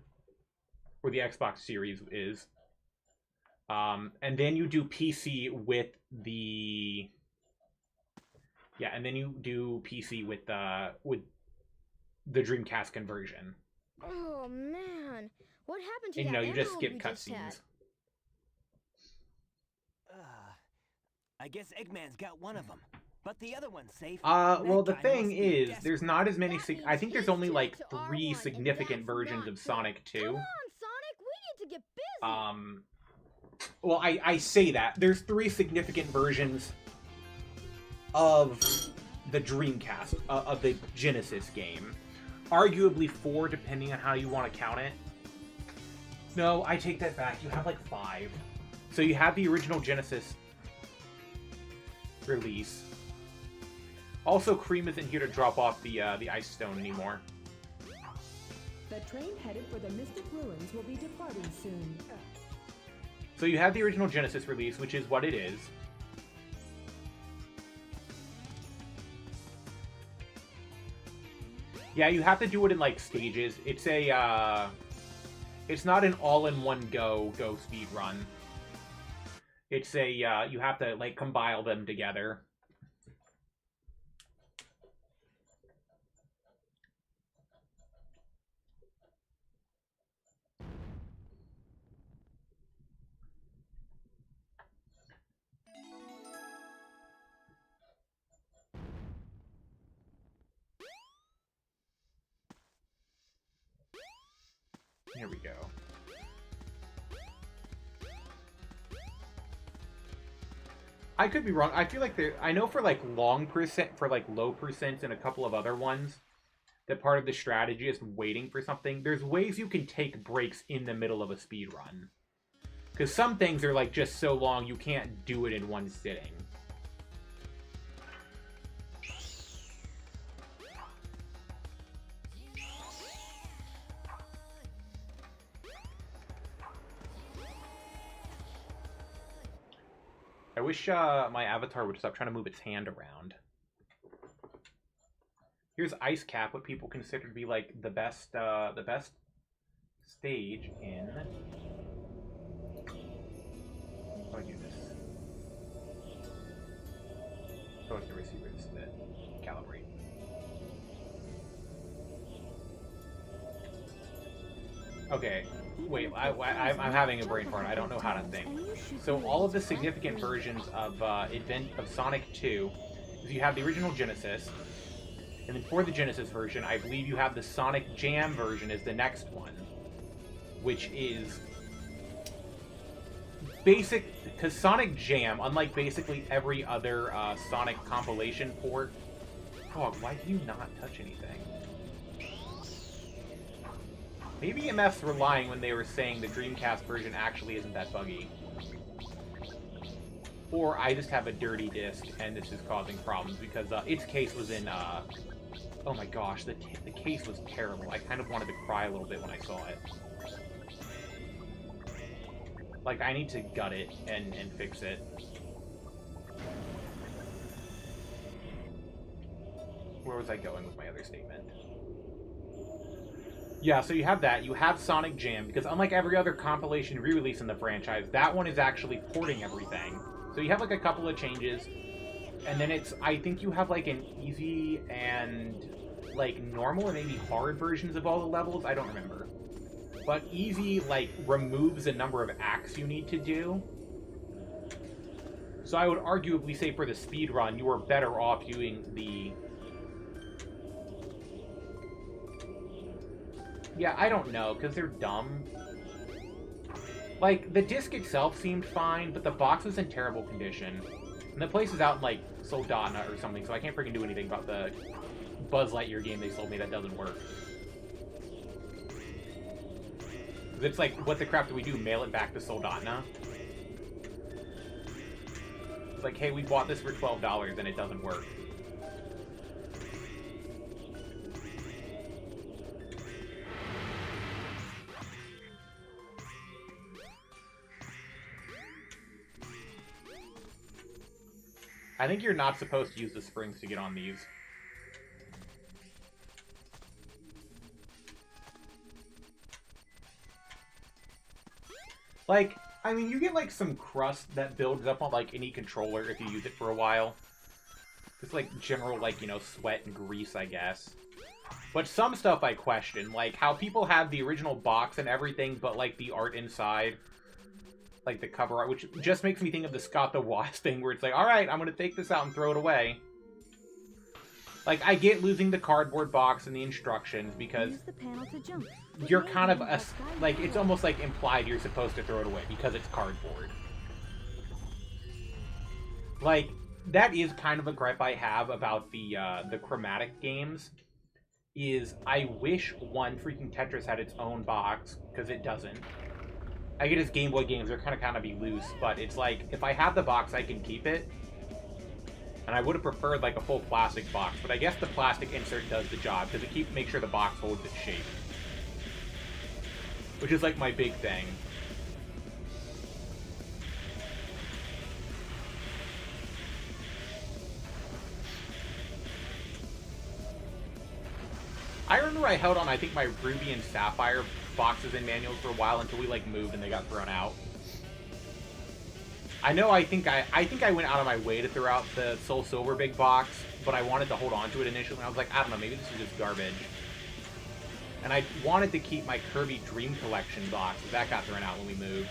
Or the Xbox Series is. And then you do PC with the... Yeah, and then you do PC with the Dreamcast conversion. Oh man, what happened to And, you that know, you just emerald skip we just had? cutscenes. I guess Eggman's got one of them, but the other one's safe. Well, the That guy thing must be is, there's not as many... I think there's only, like, That means 3 he's significant connected to R1, versions and of that's Sonic 2. Come on, Sonic, we need to get busy. Well, I say that. There's 3 significant versions of the Dreamcast, of the Genesis game. Arguably 4, depending on how you want to count it. No, I take that back. You have, like, 5. So you have the original Genesis release. Also, Cream isn't here to drop off the Ice Stone anymore. The train headed for the Mystic Ruins will be departing soon. So you have the original Genesis release, which is what it is. Yeah, you have to do it in, like, stages. It's a, it's not an all-in-one go speed run. It's a, you have to, like, compile them together. Here we go. I could be wrong. I feel like I know for like low percents and a couple of other ones, that part of the strategy is waiting for something. There's ways you can take breaks in the middle of a speed run. Because some things are like just so long you can't do it in one sitting. I wish my avatar would stop trying to move its hand around. Here's Ice Cap, what people consider to be like the best stage in. How do I do this? Go to the receiver just to calibrate. Okay, wait, I'm having a brain fart. I don't know how to think. So all of the significant versions of Sonic 2 is you have the original Genesis, and then for the Genesis version, I believe you have the Sonic Jam version is the next one, which is basic, because Sonic Jam, unlike basically every other Sonic compilation port, oh, why do you not touch anything? Maybe EMFs were lying when they were saying the Dreamcast version actually isn't that buggy. Or I just have a dirty disc and this is causing problems because its case was in, oh my gosh, the case was terrible. I kind of wanted to cry a little bit when I saw it. Like, I need to gut it and fix it. Where was I going with my other statement? Yeah, so you have that. You have Sonic Jam, because unlike every other compilation re-release in the franchise, that one is actually porting everything. So you have, like, a couple of changes, and then it's, I think you have, like, an easy and, like, normal and maybe hard versions of all the levels. I don't remember. But easy, like, removes the number of acts you need to do. So I would arguably say for the speed run, you are better off doing the... Yeah, I don't know, because they're dumb. Like, the disc itself seemed fine, but the box was in terrible condition. And the place is out in, like, Soldotna or something, so I can't freaking do anything about the Buzz Lightyear game they sold me that doesn't work. It's like, what the crap do we do? Mail it back to Soldotna? It's like, hey, we bought this for $12 and it doesn't work. I think you're not supposed to use the springs to get on these. Like, I mean, you get, like, some crust that builds up on, like, any controller if you use it for a while. Just, like, general, like, you know, sweat and grease, I guess. But some stuff I question, like, how people have the original box and everything, but, like, the art inside... like the cover art, which just makes me think of the Scott the Wasp thing, where it's like, alright, I'm gonna take this out and throw it away. Like, I get losing the cardboard box and the instructions, because you're kind of, like, it's almost like implied you're supposed to throw it away, because it's cardboard. Like, that is kind of a gripe I have about the chromatic games, is I wish one freaking Tetris had its own box, because it doesn't. I get his Game Boy games, they're kind of be loose, but it's like, if I have the box, I can keep it. And I would have preferred, like, a full plastic box, but I guess the plastic insert does the job, because it makes sure the box holds its shape. Which is, like, my big thing. I remember I held on, I think, my Ruby and Sapphire boxes and manuals for a while until we, like, moved and they got thrown out. I know I think I went out of my way to throw out the Soul Silver big box, but I wanted to hold on to it initially, and I was like, I don't know, maybe this is just garbage. And I wanted to keep my Kirby Dream Collection box, but that got thrown out when we moved.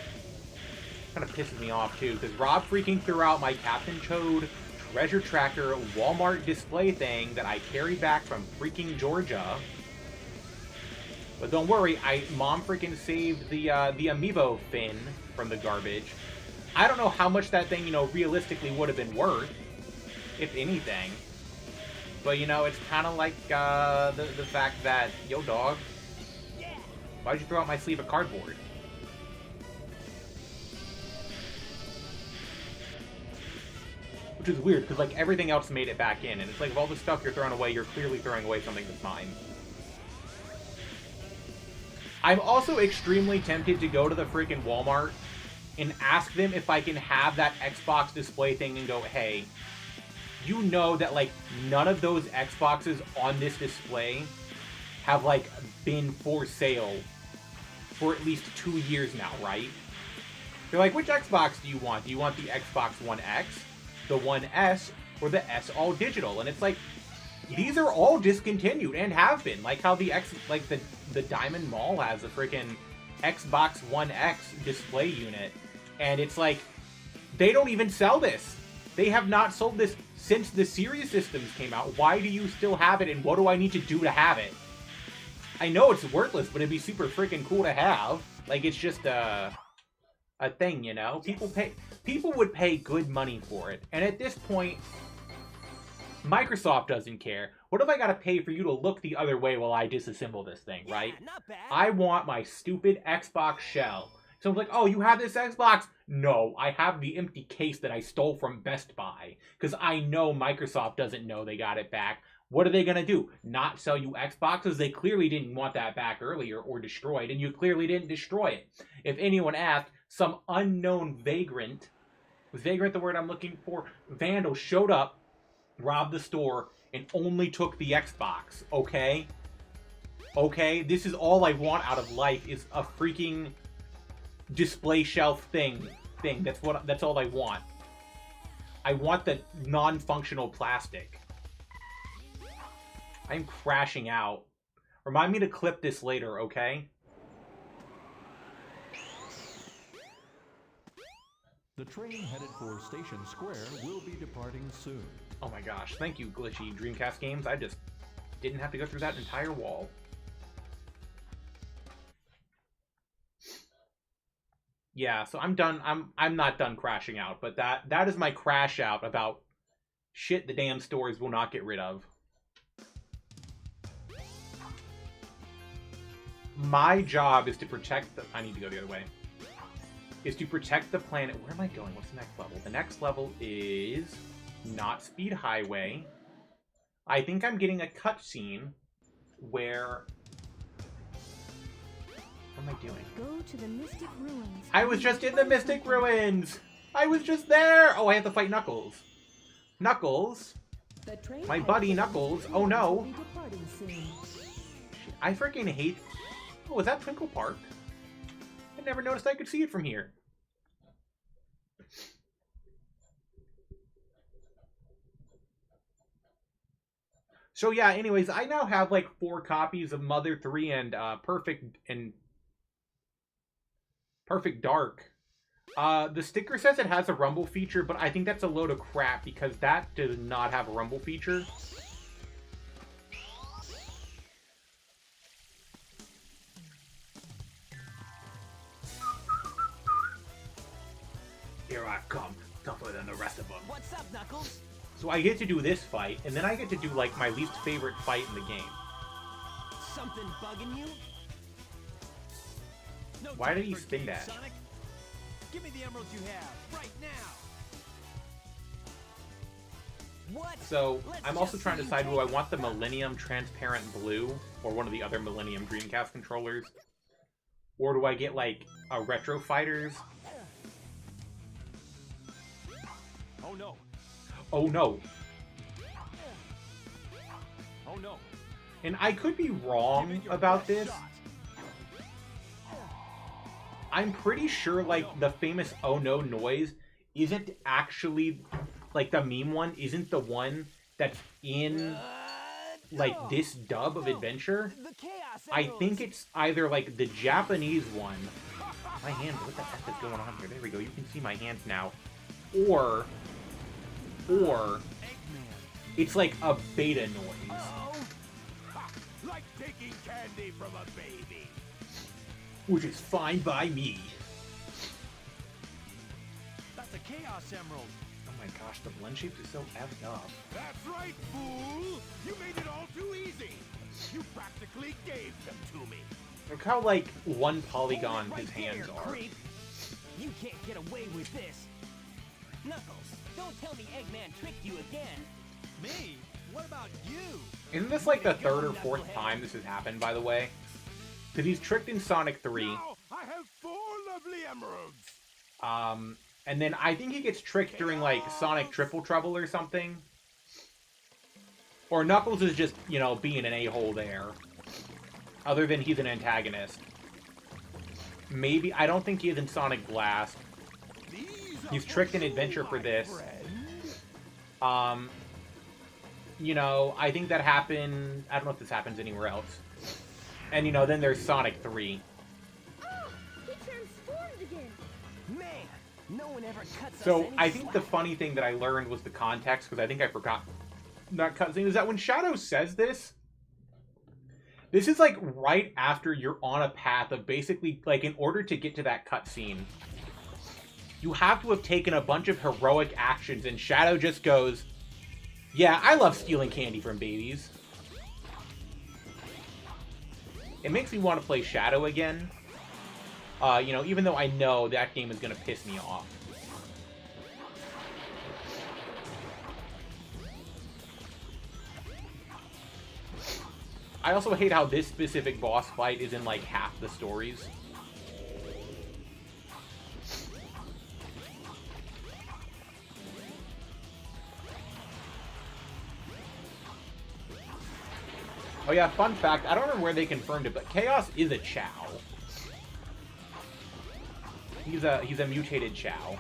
Kind of pisses me off, too, because Rob freaking threw out my Captain Toad Treasure Tracker Walmart display thing that I carried back from freaking Georgia. But don't worry, Mom freaking saved the Amiibo fin from the garbage. I don't know how much that thing, you know, realistically would have been worth, if anything. But, you know, it's kind of like the fact that, yo, dog, why'd you throw out my sleeve of cardboard? Which is weird, because, like, everything else made it back in. And it's like, of all the stuff you're throwing away, you're clearly throwing away something that's mine. I'm also extremely tempted to go to the freaking Walmart and ask them if I can have that Xbox display thing and go, hey, you know that, like, none of those Xboxes on this display have, like, been for sale for at least 2 years now, right? They're like, which Xbox do you want? Do you want the Xbox One X, the One S, or the S All Digital? And it's like, these are all discontinued and have been. Like how the Diamond Mall has a freaking Xbox One X display unit. And it's like, they don't even sell this. They have not sold this since the Series systems came out. Why do you still have it, and what do I need to do to have it? I know it's worthless, but it'd be super freaking cool to have. Like, it's just a thing, you know? People would pay good money for it. And at this point, Microsoft doesn't care. What if I gotta pay for you to look the other way while I disassemble this thing, right? Not bad. I want my stupid Xbox shell. So I'm like, oh, you have this Xbox? No, I have the empty case that I stole from Best Buy. Because I know Microsoft doesn't know they got it back. What are they going to do? Not sell you Xboxes? They clearly didn't want that back earlier or destroyed, and you clearly didn't destroy it. If anyone asked, some unknown vagrant, was vagrant the word I'm looking for? Vandal showed up, robbed the store, and only took the Xbox, okay? Okay? This is all I want out of life, is a freaking display shelf thing. That's all I want. I want the non-functional plastic. I'm crashing out. Remind me to clip this later, okay? The train headed for Station Square will be departing soon. Oh my gosh, thank you, glitchy Dreamcast games. I just didn't have to go through that entire wall. Yeah, so I'm done. I'm not done crashing out, but that is my crash out about shit the damn stores will not get rid of. My job is to protect the... I need to go the other way. Is to protect the planet. Where am I going? What's the next level? The next level is not Speed Highway. I think I'm getting a cutscene where... What am I doing? Go to the Mystic Ruins. I was just in the Mystic Ruins! I was just there! Oh, I have to fight Knuckles. Knuckles? The train My headed buddy for the Knuckles. Mystic Oh Ruins no. will be departing soon. I freaking hate... Oh, is that Twinkle Park? I never noticed I could see it from here. So yeah, anyways, I now have like 4 copies of Mother 3 and Perfect Dark. The sticker says it has a rumble feature, but I think that's a load of crap because that does not have a rumble feature. Here I come, tougher than the rest of them. What's up, Knuckles? So I get to do this fight, and then I get to do like my least favorite fight in the game. Something bugging you? No Why time did he for spin games, that? Sonic. Give me the emeralds you have right now. What? So Let's I'm also just trying to see you decide who take I want the Millennium Transparent Blue or one of the other Millennium Dreamcast controllers. Or do I get like a Retro Fighters? Oh no. Oh no. Oh no. And I could be Give wrong it your about best this. shot. I'm pretty sure like the famous oh no noise isn't actually like the meme one isn't the one that's in like No. this dub of No. Adventure. The chaos I emeralds. think it's either like the Japanese one. My hand, what the heck is going on here? There we go. You can see my hands now. Or Eggman. it's like a beta noise. Oh. Ha! Like taking candy from a baby. Which is fine by me. Chaos Emerald. Oh my gosh, the blend shapes are so effed up. That's right, fool! You made it all too easy! You practically gave them to me! Look how, like, one polygon Hold it his right hands there, are. creep. You can't get away with this. Knuckles, don't tell me Eggman tricked you again. Me? What about you? Isn't this, like, the third or fourth time this has happened, by the way? Because he's tricked in Sonic 3. Now I have 4 lovely emeralds! And then I think he gets tricked during, like, Sonic Triple Trouble or something. Or Knuckles is just, you know, being an a-hole there. Other than he's an antagonist. Maybe, I don't think he is in Sonic Blast. He's tricked in Adventure for this. You know, I think that happened... I don't know if this happens anywhere else. And, you know, then there's Sonic 3. Oh, he transformed again. Man, no one ever cuts So, us any I think the slack. funny thing that I learned was the context, because I think I forgot that cutscene, is that when Shadow says this, this is, like, right after you're on a path of basically, like, in order to get to that cutscene, you have to have taken a bunch of heroic actions, and Shadow just goes, yeah, I love stealing candy from babies. It makes me want to play Shadow again. You know, even though I know that game is going to piss me off. I also hate how this specific boss fight is in, like, half the stories. Oh yeah, fun fact, I don't remember where they confirmed it, but Chaos is a Chow. He's a mutated Chow.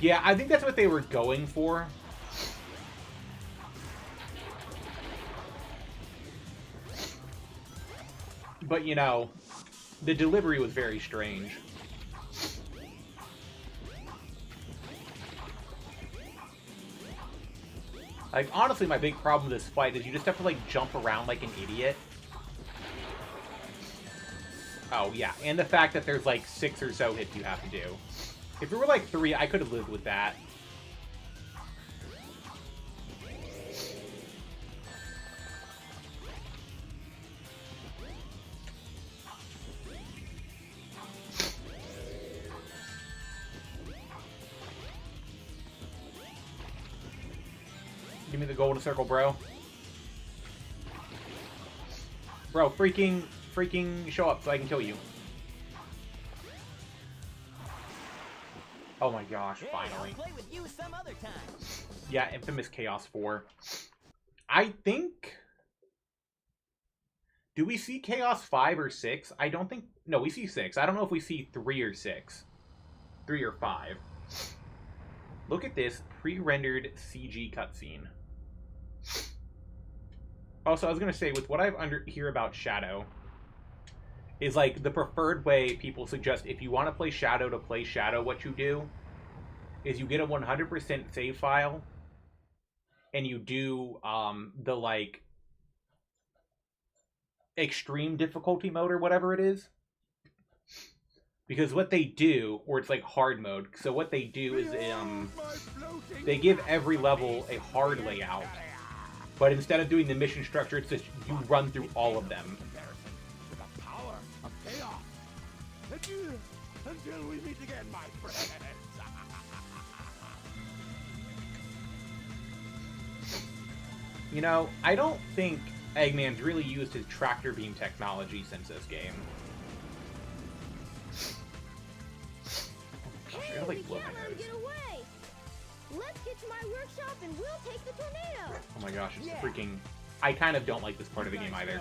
Yeah, I think that's what they were going for. But, you know, the delivery was very strange. Like, honestly, my big problem with this fight is you just have to, like, jump around like an idiot. Oh, yeah, and the fact that there's, like, 6 or so hits you have to do. If it were, like, 3, I could have lived with that. Give me the golden circle, bro. Bro, freaking show up so I can kill you. Oh my gosh, Hey, finally. I'll play with you some other time. Yeah, Infamous Chaos 4. I think... Do we see Chaos 5 or 6? I don't think... No, we see 6. I don't know if we see 3 or 6. 3 or 5. Look at this pre-rendered CG cutscene. Also, I was going to say, with what I've hear about Shadow, is like the preferred way people suggest if you want to play Shadow, what you do is you get a 100% save file and you do the like extreme difficulty mode or whatever it is. Because what they do, or it's like hard mode, so what they do is they give every level a hard layout, but instead of doing the mission structure, it's just you run through all of them. With the power of chaos. Adieu, until we meet again, my friends. You know, I don't think Eggman's really used his tractor beam technology since this game. Gosh, I Hey, gotta, we like, blow can't my let him nose. get away. Let's get to my workshop and we'll take the tornado. Oh my gosh, it's Yeah. freaking... I kind of don't like this part of the game either.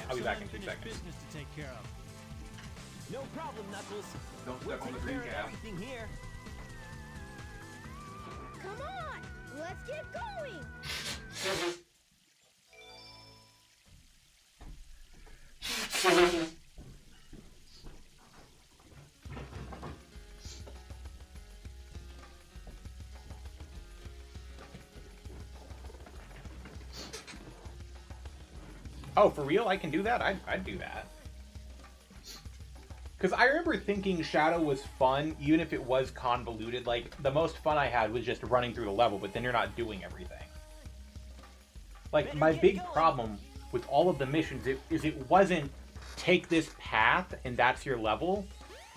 I'll be back in 2 seconds. Business to take care of. No problem, Knuckles. Don't We'll step on the take care of Dreamcast. everything here. Come on, let's get going. Oh, for real? I can do that? I'd do that. Because I remember thinking Shadow was fun, even if it was convoluted. Like, the most fun I had was just running through the level, but then you're not doing everything. Like, my big problem with all of the missions is it wasn't take this path and that's your level.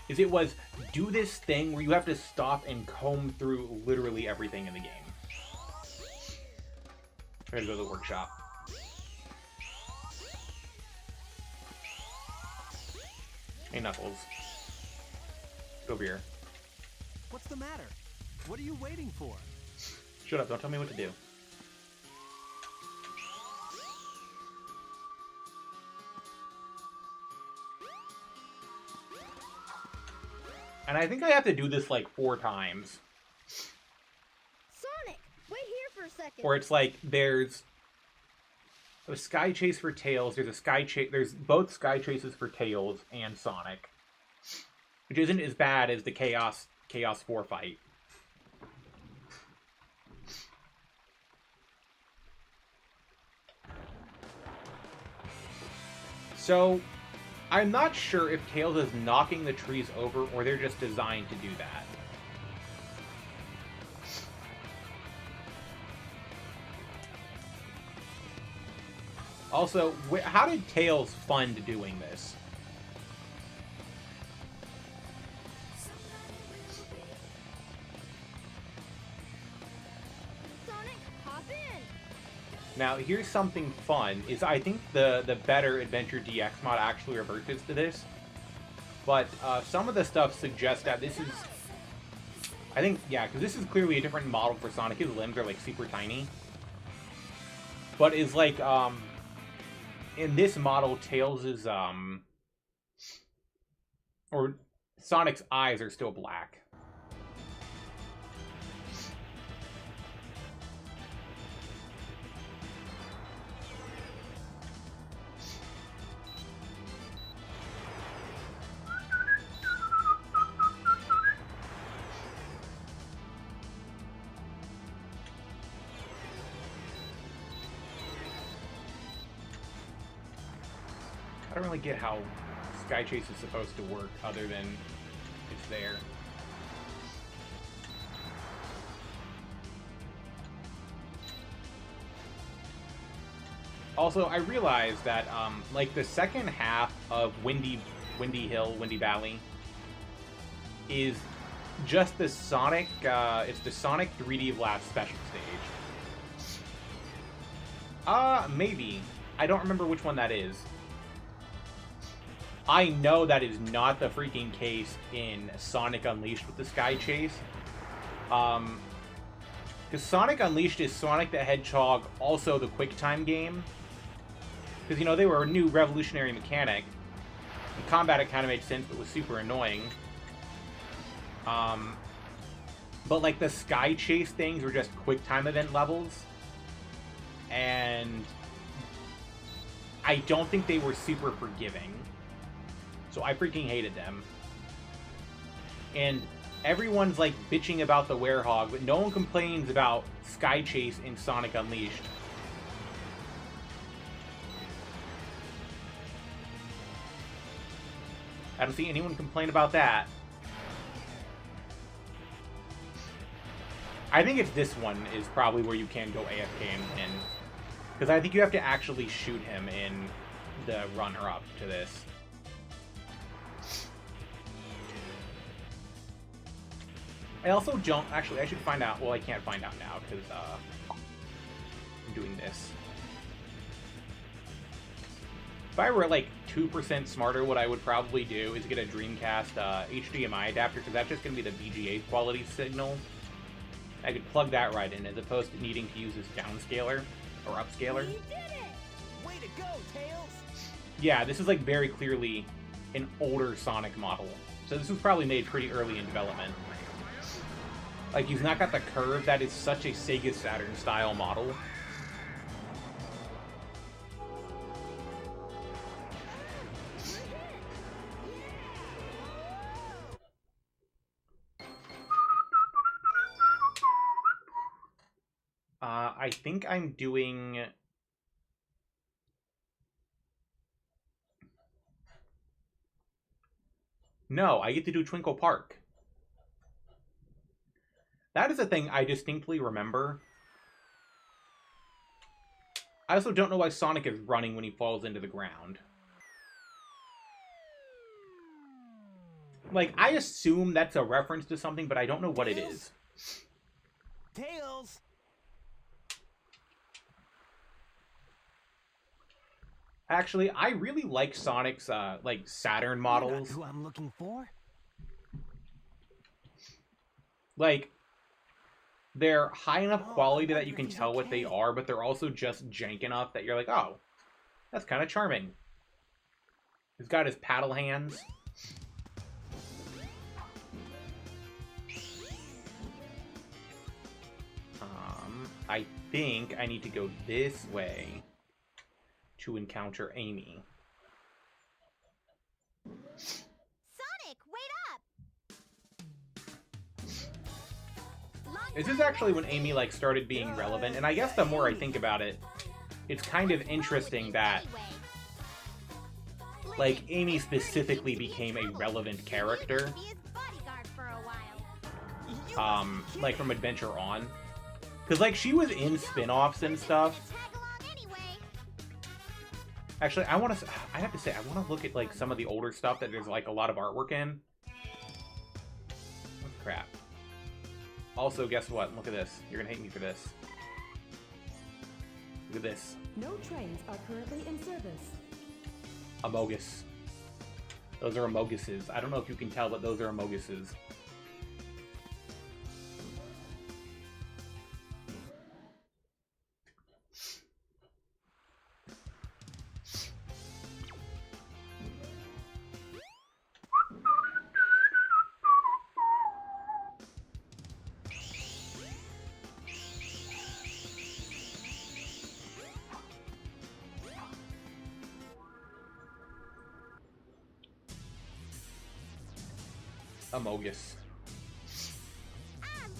It was do this thing where you have to stop and comb through literally everything in the game. I gotta go to the workshop. Hey, Knuckles. Get over here. What's the matter? What are you waiting for? Shut up, don't tell me what to do. And I think I have to do this like 4 times. Sonic, wait here for a second. Or it's like there's a Sky Chase for Tails, there's a Sky Chase, there's both Sky Chases for Tails and Sonic. Which isn't as bad as the Chaos 4 fight. So, I'm not sure if Tails is knocking the trees over or they're just designed to do that. Also, how did Tails fund doing this? Sonic, hop in. Now, here's something fun, is I think the better Adventure DX mod actually reverts to this. But some of the stuff suggests that this is... I think, yeah, because this is clearly a different model for Sonic. His limbs are, like, super tiny. But is, like, in this model, Tails is, or Sonic's eyes are still black. I don't really get how Sky Chase is supposed to work other than it's there. Also, I realized that, like, the second half of Windy Valley is just the Sonic, it's the Sonic 3D Blast special stage. Maybe. I don't remember which one that is. I know that is not the freaking case in Sonic Unleashed with the Sky Chase. Because Sonic Unleashed is Sonic the Hedgehog, also the QuickTime game. Because, you know, they were a new revolutionary mechanic. In combat, it kind of made sense, but was super annoying. But, like, the Sky Chase things were just QuickTime event levels. And I don't think they were super forgiving. So I freaking hated them. And everyone's, like, bitching about the Werehog, but no one complains about Sky Chase in Sonic Unleashed. I don't see anyone complain about that. I think it's this one is probably where you can go AFK and win. Because I think you have to actually shoot him in the runner-up to this. I also don't... Actually, I should find out... Well, I can't find out now, because I'm doing this. If I were, like, 2% smarter, what I would probably do is get a Dreamcast HDMI adapter, because that's just going to be the VGA quality signal. I could plug that right in, as opposed to needing to use this downscaler, or upscaler. You did it! Way to go, Tails! Yeah, this is, like, very clearly an older Sonic model. So this was probably made pretty early in development. Like, he's not got the curve. That is such a Sega Saturn style model. I think I'm doing No, I get to do Twinkle Park. That is a thing I distinctly remember. I also don't know why Sonic is running when he falls into the ground. Like, I assume that's a reference to something, but I don't know what it is. Tails! Actually, I really like Sonic's, like, Saturn models. Who I'm looking for? Like, they're high enough quality that you can tell what they are, but they're also just jank enough that you're like, oh, that's kind of charming. He's got his paddle hands. I think I need to go this way to encounter Amy. Sonic, wait up! This is actually when Amy, like, started being relevant, and I guess the more I think about it, it's kind of interesting that, like, Amy specifically became a relevant character, like, from Adventure on. Because, like, she was in spin-offs and stuff. Actually, I have to say, I want to look at, like, some of the older stuff that there's, like, a lot of artwork in. Oh, crap. Also, guess what? Look at this. You're gonna hate me for this. Look at this. No trains are currently in service. Amogus. Those are Amoguses. I don't know if you can tell, but those are Amoguses. Amogus.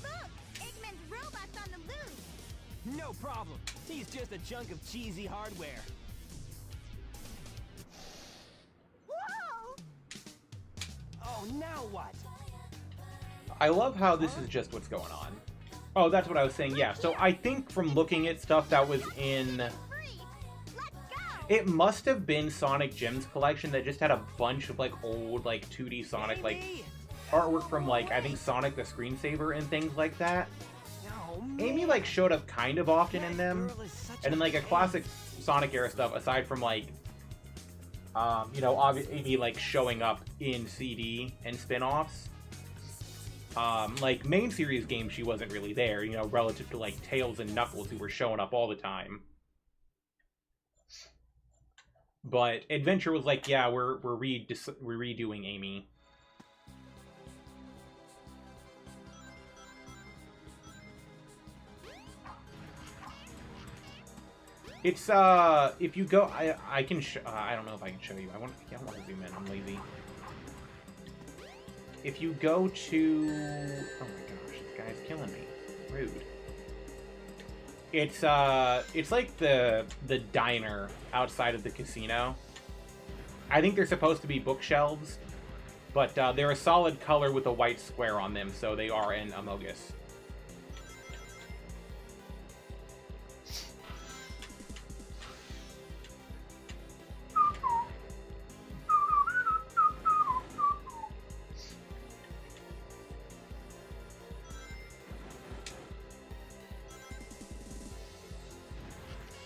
Look! Eggman's robot's on the loose! No problem. He's just a chunk of cheesy hardware. Whoa! Oh, now what? I love how this is just what's going on. Oh, that's what I was saying, yeah. So I think from looking at stuff that was in... Free! Let's go! It must have been Sonic Gems collection that just had a bunch of, like, old, like, 2D Sonic, like, Amy! artwork from, like, I think Sonic the Screensaver and things like that. Oh, Amy, man. like, showed up kind of often in them. Girl is such And then, like, a classic Sonic era stuff, aside from, like, you know, Amy, like, showing up in CD and spin-offs. Like, main series games, she wasn't really there, you know, relative to, like, Tails and Knuckles, who were showing up all the time. But Adventure was like, yeah, we're redoing Amy. It's, if you go, I can, I don't know if I can show you. I don't want to zoom in, I'm lazy. If you go to, oh my gosh, this guy's killing me. Rude. It's like the diner outside of the casino. I think they're supposed to be bookshelves, but they're a solid color with a white square on them, so they are an Amogus.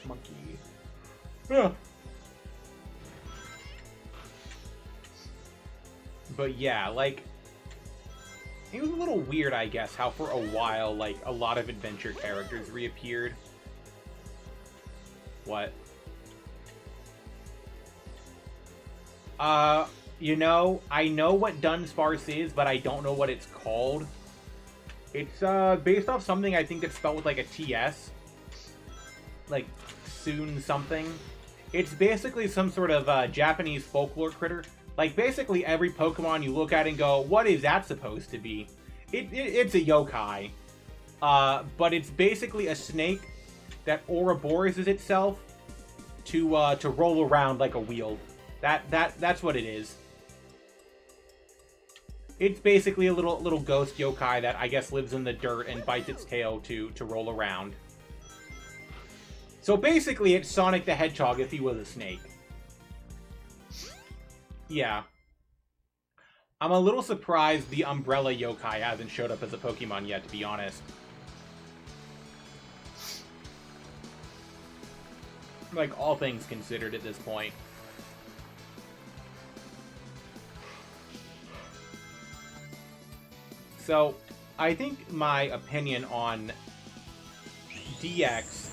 Monkey. Ugh. But yeah, like, it was a little weird, I guess, how for a while, like, a lot of adventure characters reappeared. What? You know, I know what Dunsparce is, but I don't know what it's called. It's, based off something I think that's spelled with, like, a TS. Like, soon something. It's basically some sort of Japanese folklore critter. Like, basically every Pokemon you look at and go, what is that supposed to be? It's a yokai. But it's basically a snake that Ouroboros itself to roll around like a wheel. That's what it is. It's basically a little ghost yokai that I guess lives in the dirt and bites its tail to roll around. So basically, it's Sonic the Hedgehog if he was a snake. Yeah. I'm a little surprised the Umbrella Yokai hasn't showed up as a Pokemon yet, to be honest. Like, all things considered at this point. So, I think my opinion on DX...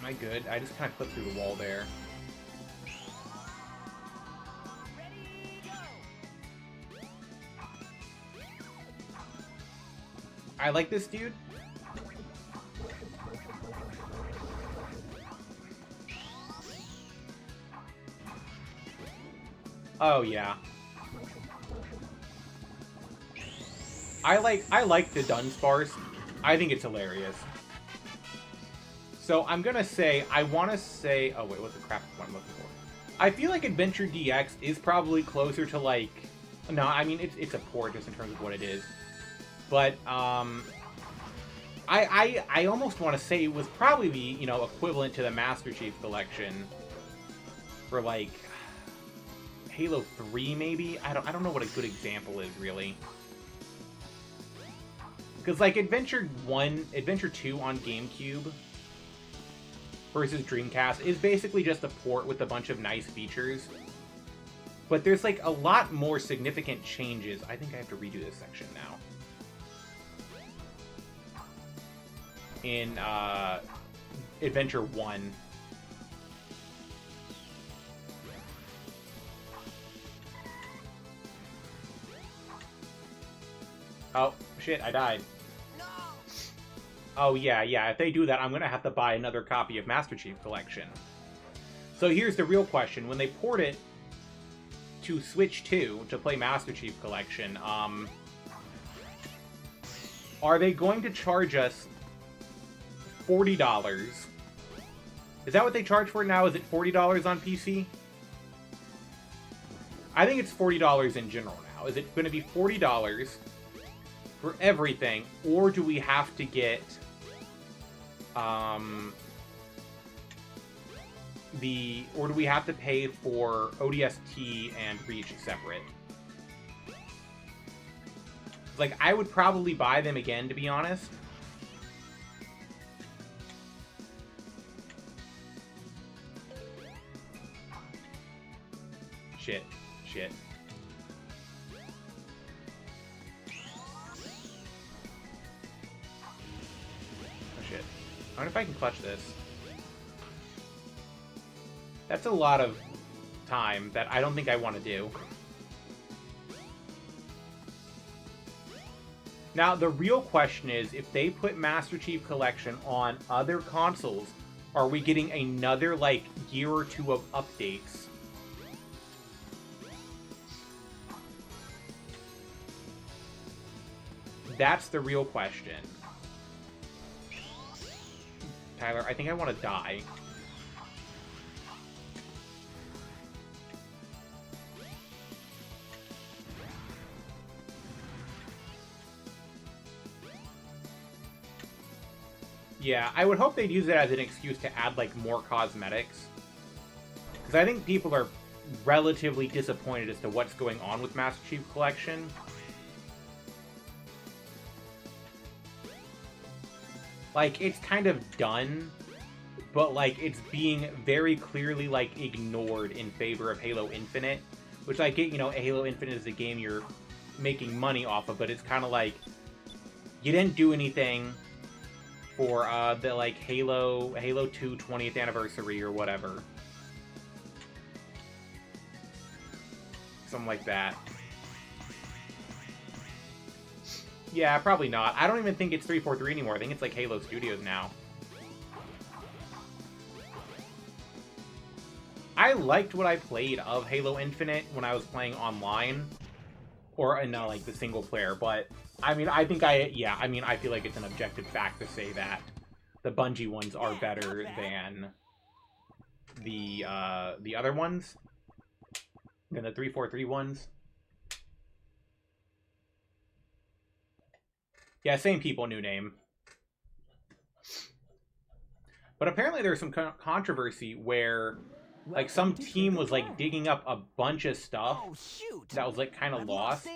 Am I good? I just kind of clipped through the wall there. I like this dude. Oh yeah. I like the Dunsparce. I think it's hilarious. So I'm gonna say, I want to say, oh wait, what's the crap I'm looking for? I feel like Adventure DX is probably closer to like, no, I mean it's a port just in terms of what it is, but I almost want to say it was probably the equivalent to the Master Chief Collection for like Halo 3 maybe. I don't know what a good example is really. Because like Adventure 2 on GameCube versus Dreamcast is basically just a port with a bunch of nice features. But there's like a lot more significant changes. I think I have to redo this section now. In Adventure 1. Oh, shit, I died. Oh, yeah, if they do that, I'm going to have to buy another copy of Master Chief Collection. So here's the real question. When they port it to Switch 2 to play Master Chief Collection, are they going to charge us $40? Is that what they charge for it now? Is it $40 on PC? I think it's $40 in general now. Is it going to be $40 for everything, or do we have to get or do we have to pay for ODST and Reach separate? Like, I would probably buy them again, to be honest. Shit. I wonder if I can clutch this. That's a lot of time that I don't think I want to do. Now, the real question is, if they put Master Chief Collection on other consoles, are we getting another, like, year or two of updates? That's the real question. Tyler, I think I want to die. Yeah, I would hope they'd use it as an excuse to add, like, more cosmetics. Because I think people are relatively disappointed as to what's going on with Master Chief Collection. Like, it's kind of done, but, like, it's being very clearly, like, ignored in favor of Halo Infinite. Which I get, Halo Infinite is a game you're making money off of, but it's kind of like, you didn't do anything for, the, like, Halo 2 20th anniversary or whatever. Something like that. Yeah, probably not. I don't even think it's 343 anymore. I think it's like Halo Studios now. I liked what I played of Halo Infinite when I was playing online. Or in, like, the single player. But, I mean, I feel like it's an objective fact to say that the Bungie ones are better than the other ones than the 343 ones. Yeah, same people, new name. But apparently there's some controversy where like some team was like digging up a bunch of stuff that was like kind of lost.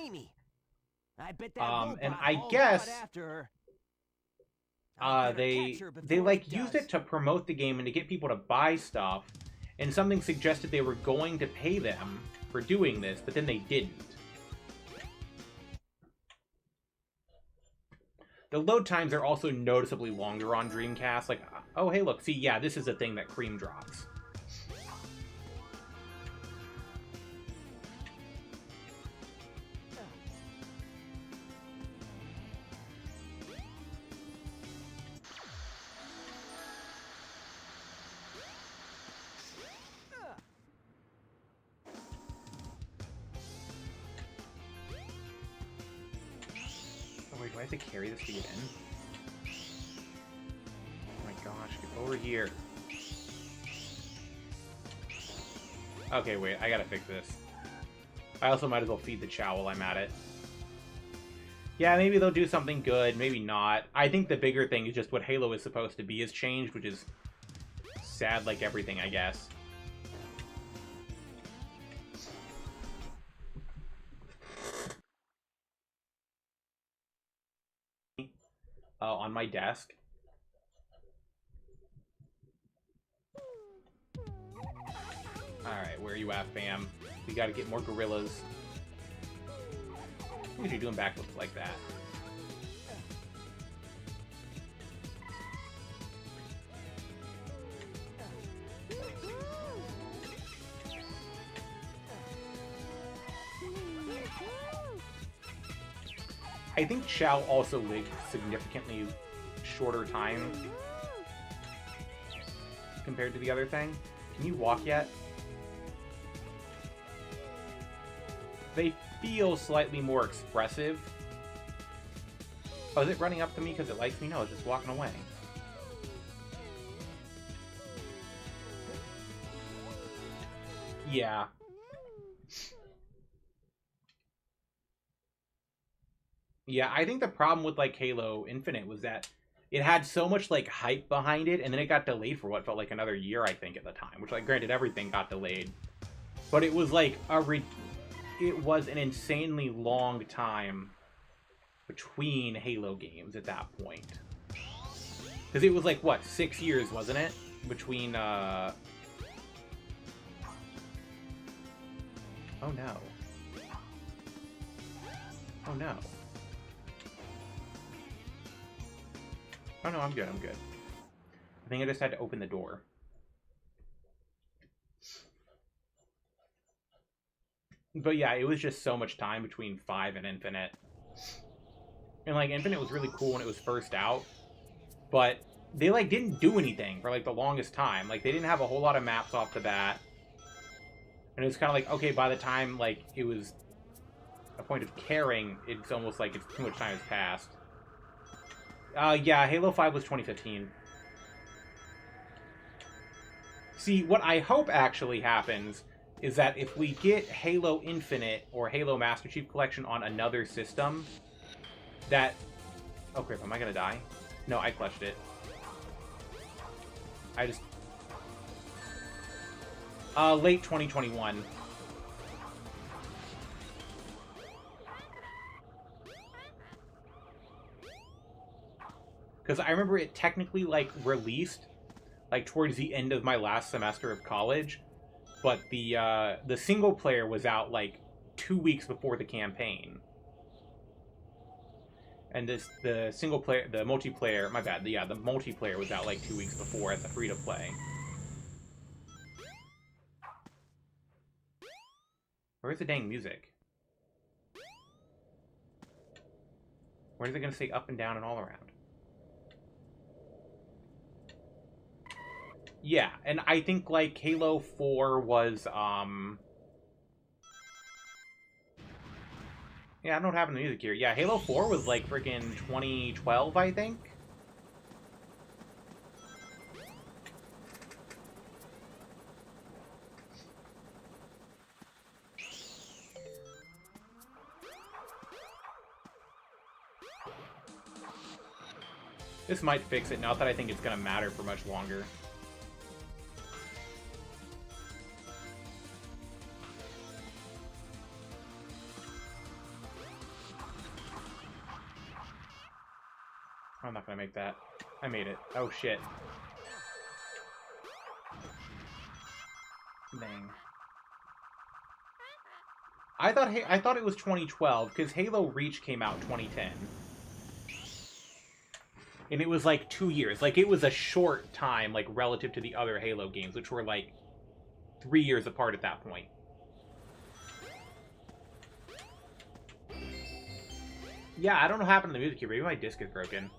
I bet that and I guess they like used it to promote the game and to get people to buy stuff, and something suggested they were going to pay them for doing this, but then they didn't. The load times are also noticeably longer on Dreamcast. Like, oh hey look, see, yeah, this is a thing that Cream drops. Do I have to carry this to get in? Oh my gosh, get over here. Okay, wait, I gotta fix this. I also might as well feed the chow while I'm at it. Yeah, maybe they'll do something good, maybe not. I think the bigger thing is just what Halo is supposed to be has changed, which is sad like everything, I guess. On my desk. Alright, where are you at, fam? We gotta get more gorillas. Look at you doing backflips like that. I think Chow also lived significantly shorter time compared to the other thing. Can you walk yet? They feel slightly more expressive. Oh, is it running up to me because it likes me? No, it's just walking away. Yeah. Yeah, I think the problem with, like, Halo Infinite was that it had so much, like, hype behind it, and then it got delayed for what felt like another year, I think, at the time. Which, like, granted, everything got delayed. But it was, like, it was an insanely long time between Halo games at that point. Because it was, like, what, 6 years, wasn't it? Between, Oh, no. Oh, no. Oh no, I'm good, I'm good. I think I just had to open the door. But yeah, it was just so much time between 5 and Infinite. And like, Infinite was really cool when it was first out, but they like didn't do anything for like the longest time. Like, they didn't have a whole lot of maps off the bat. And it was kind of like, okay, by the time like it was a point of caring, it's almost like it's too much time has passed. Yeah, Halo 5 was 2015. See, what I hope actually happens is that if we get Halo Infinite or Halo Master Chief Collection on another system, that... Oh crap, am I gonna die? No, I clutched it. I just... late 2021. Because I remember it technically, like, released, like, towards the end of my last semester of college, but the single player was out, like, 2 weeks before the campaign. And the single player, the multiplayer, my bad, yeah, the multiplayer was out, like, 2 weeks before as a free-to-play. Where's the dang music? Where's it gonna say up and down and all around? Yeah, and I think, like, Halo 4 was, yeah, I don't know what happened to the music here. Yeah, Halo 4 was, like, freaking 2012, I think? This might fix it, not that I think it's gonna matter for much longer. I'm not gonna make that. I made it. Oh shit. Dang. I thought it was 2012 because Halo Reach came out 2010. And it was like 2 years. Like, it was a short time, like, relative to the other Halo games, which were, like, 3 years apart at that point. Yeah, I don't know what happened to the music here. Maybe my disc is broken.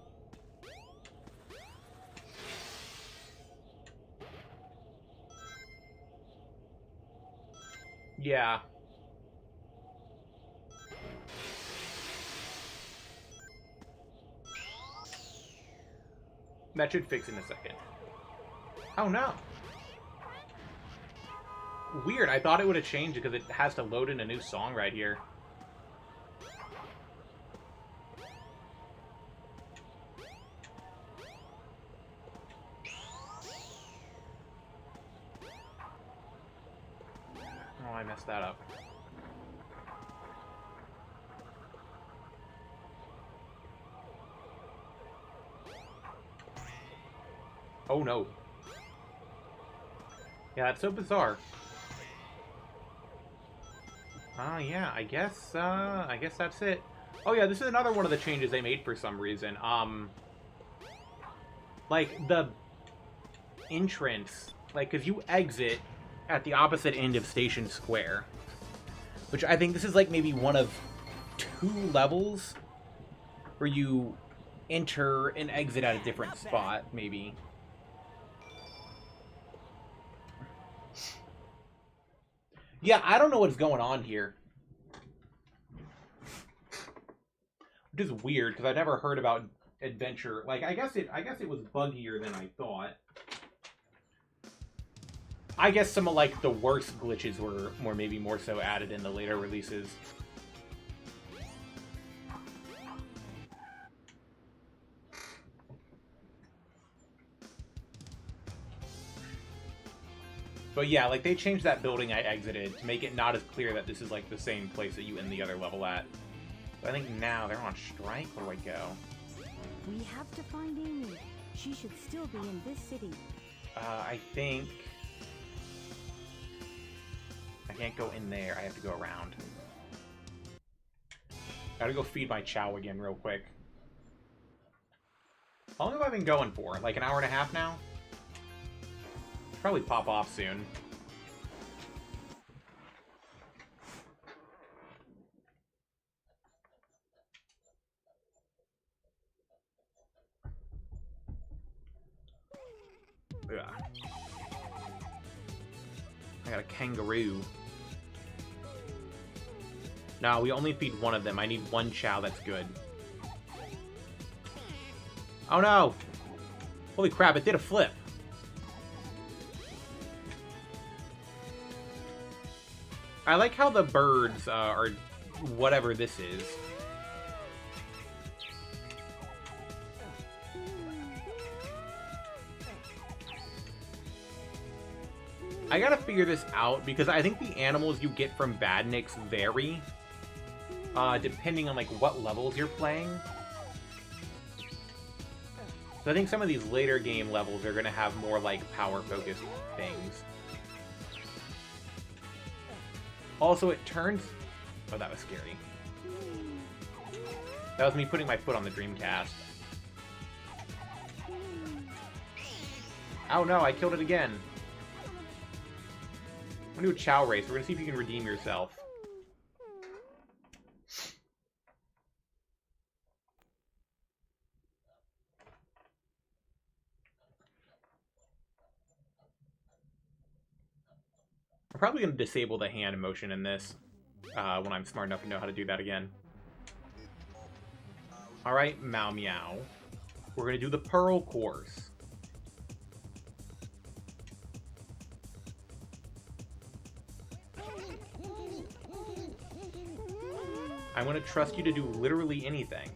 Yeah. That should fix in a second. Oh no! Weird, I thought it would have changed because it has to load in a new song right here. Oh, I messed that up. Oh no. Yeah, that's so bizarre. Yeah, I guess that's it. Oh yeah, this is another one of the changes they made for some reason. Like, the entrance, like, because you exit at the opposite end of Station Square. Which I think this is, like, maybe one of 2 levels where you enter and exit at a different spot, maybe. Yeah, I don't know what's going on here. Which is weird, because I've never heard about adventure. Like, I guess it was buggier than I thought. I guess some of, like, the worst glitches were maybe more so added in the later releases. But yeah, like, they changed that building I exited to make it not as clear that this is, like, the same place that you end the other level at. But I think now they're on strike. Where do I go? We have to find Amy. She should still be in this city. I think... I can't go in there. I have to go around. Gotta go feed my chow again real quick. How long have I been going for? Like an hour and a half now? Probably pop off soon. Ugh. I got a kangaroo. No, we only feed one of them. I need one chow that's good. Oh no! Holy crap, it did a flip. I like how the birds are whatever this is. I gotta figure this out because I think the animals you get from Badniks vary depending on like what levels you're playing. So I think some of these later game levels are gonna have more like power-focused things. Also, it turns... Oh, that was scary. That was me putting my foot on the Dreamcast. Oh no, I killed it again. I'm gonna do a chow race. We're gonna see if you can redeem yourself. I'm probably going to disable the hand motion in this when I'm smart enough to know how to do that again. Alright, Meow Meow. We're going to do the Pearl course. I'm going to trust you to do literally anything.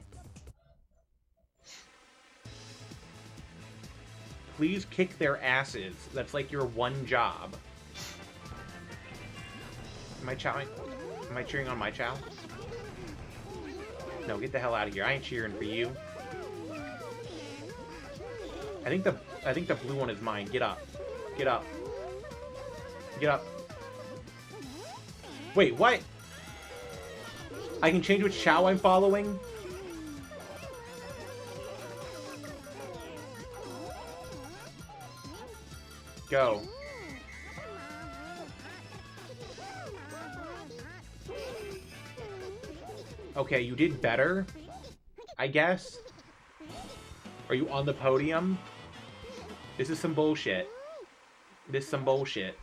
please kick their asses. That's like your one job. Am I chowing? Am I cheering on my chow? No, get the hell out of here. I ain't cheering for you. I think the blue one is mine. Get up. Get up. Get up. Wait, what? I can change which chow I'm following? Go. Okay, you did better, I guess. Are you on the podium? This is some bullshit. This is some bullshit.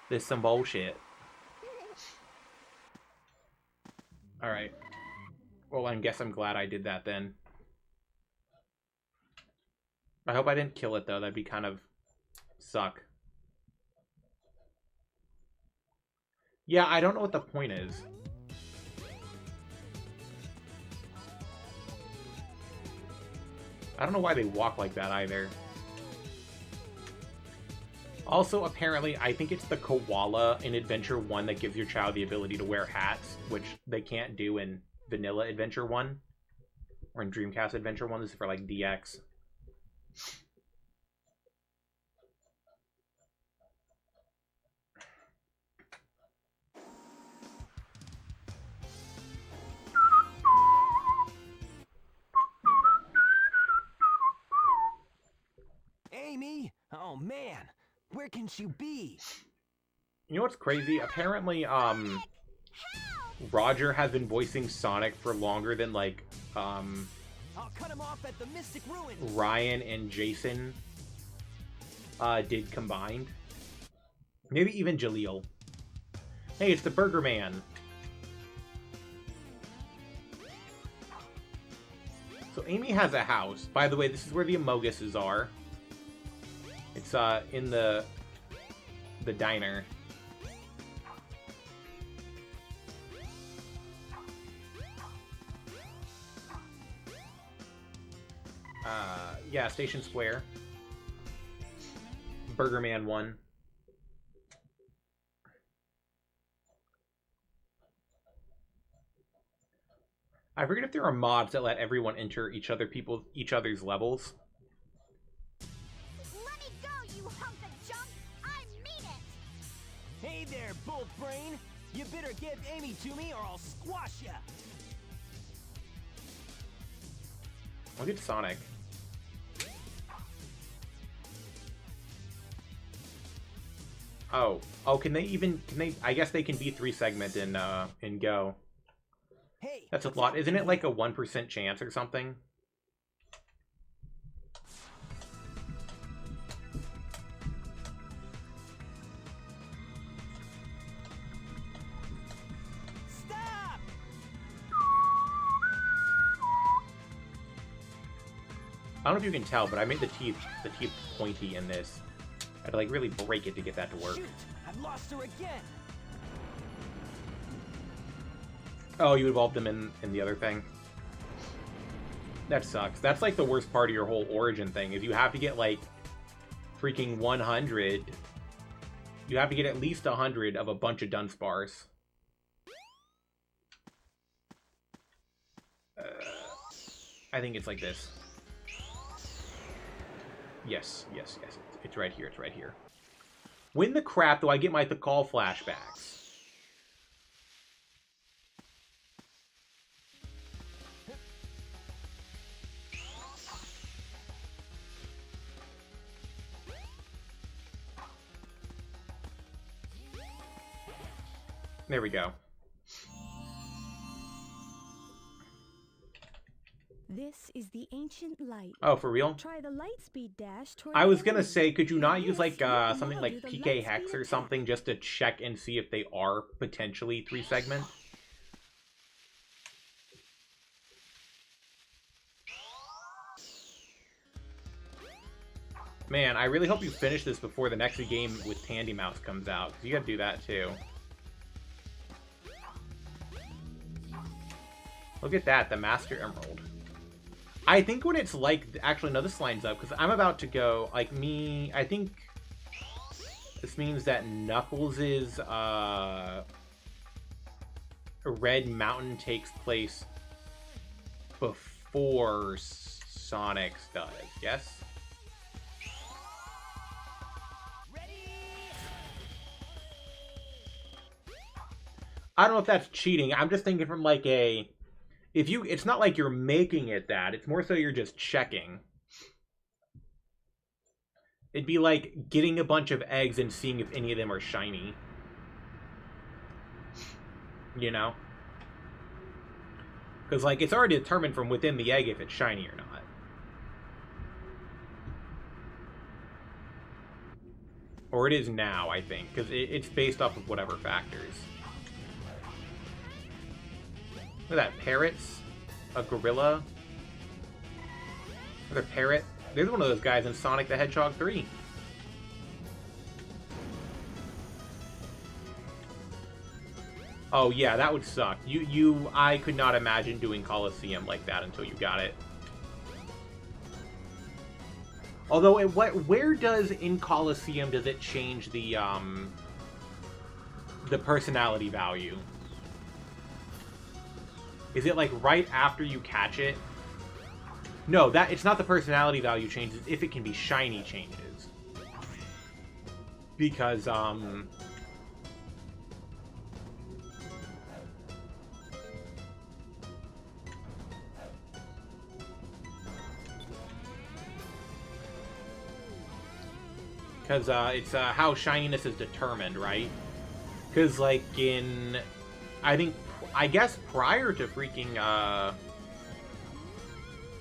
This is some bullshit. Alright. Well, I guess I'm glad I did that then. I hope I didn't kill it, though. That'd be kind of... suck. Yeah, I don't know what the point is. I don't know why they walk like that either. Also, apparently, I think it's the koala in Adventure 1 that gives your child the ability to wear hats, which they can't do in Vanilla Adventure 1. Or in Dreamcast Adventure 1. This is for, like, DX. Amy? Oh man, where can she be? You know what's crazy? Apparently, Roger has been voicing Sonic for longer than, like, I'll cut him off at the Mystic Ruins. Ryan and Jason did combined. Maybe even Jaleel. Hey, it's the Burger Man. So Amy has a house. By the way, this is where the Amoguses are. It's in the diner. Yeah, Station Square. Burger Man 1. I forget if there are mods that let everyone enter each other's levels. Let me go, you hunk of junk! I mean it! Hey there, Bolt Brain! You better give Amy to me or I'll squash ya! Look at Sonic. Oh, can they, I guess they can be 3-segment in Go. Hey, That's a what's lot. up, Isn't it Amy? like a 1% chance or something? Stop! I don't know if you can tell, but I made the teeth pointy in this. I had to like really break it to get that to work. Shoot, I've lost her again. Oh, you involved them in the other thing? That sucks. That's like the worst part of your whole origin thing, is you have to get like freaking 100. You have to get at least 100 of a bunch of Dunsparce. I think it's like this. Yes. It's right here. It's right here. When the crap do I get my Thakal flashbacks? There we go. This is the ancient light. Oh, for real? Try the light speed dash toward I was the gonna enemy. say, could you not Yes, use like you can something now like do the PK light Hex speed or attack. something just to check and see if they are potentially 3-segment? Man, I really hope you finish this before the next game with Tandy Mouse comes out, because you gotta do that too. Look at that, the Master Emerald. I think when it's like... Actually, no, this lines up, because I'm about to go... Like, me... I think... This means that Knuckles' Red Mountain takes place before Sonic's does, yes? I don't know if that's cheating. I'm just thinking from like a... If you... It's not like you're making it that. It's more so you're just checking. It'd be like getting a bunch of eggs and seeing if any of them are shiny. You know? Because, like, it's already determined from within the egg if it's shiny or not. Or it is now, I think. Because it's based off of whatever factors. Look at that. Parrots? A gorilla? Another parrot? There's one of those guys in Sonic the Hedgehog 3. Oh yeah, that would suck. I could not imagine doing Coliseum like that until you got it. Although, where does in Coliseum does it change the personality value? Is it like right after you catch it? No, it's not the personality value changes. If it can be shiny changes, because it's how shininess is determined, right? Because, like, I guess prior to freaking,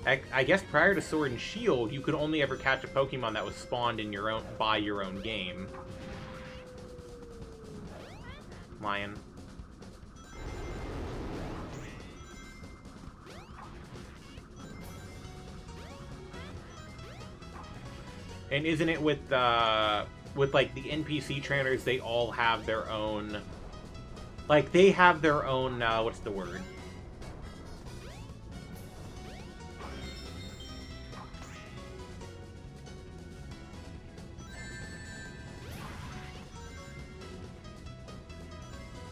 I guess prior to Sword and Shield, you could only ever catch a Pokemon that was spawned in by your own game. Lion. And isn't it with like the NPC trainers, they all have their own, like they have their own what's the word?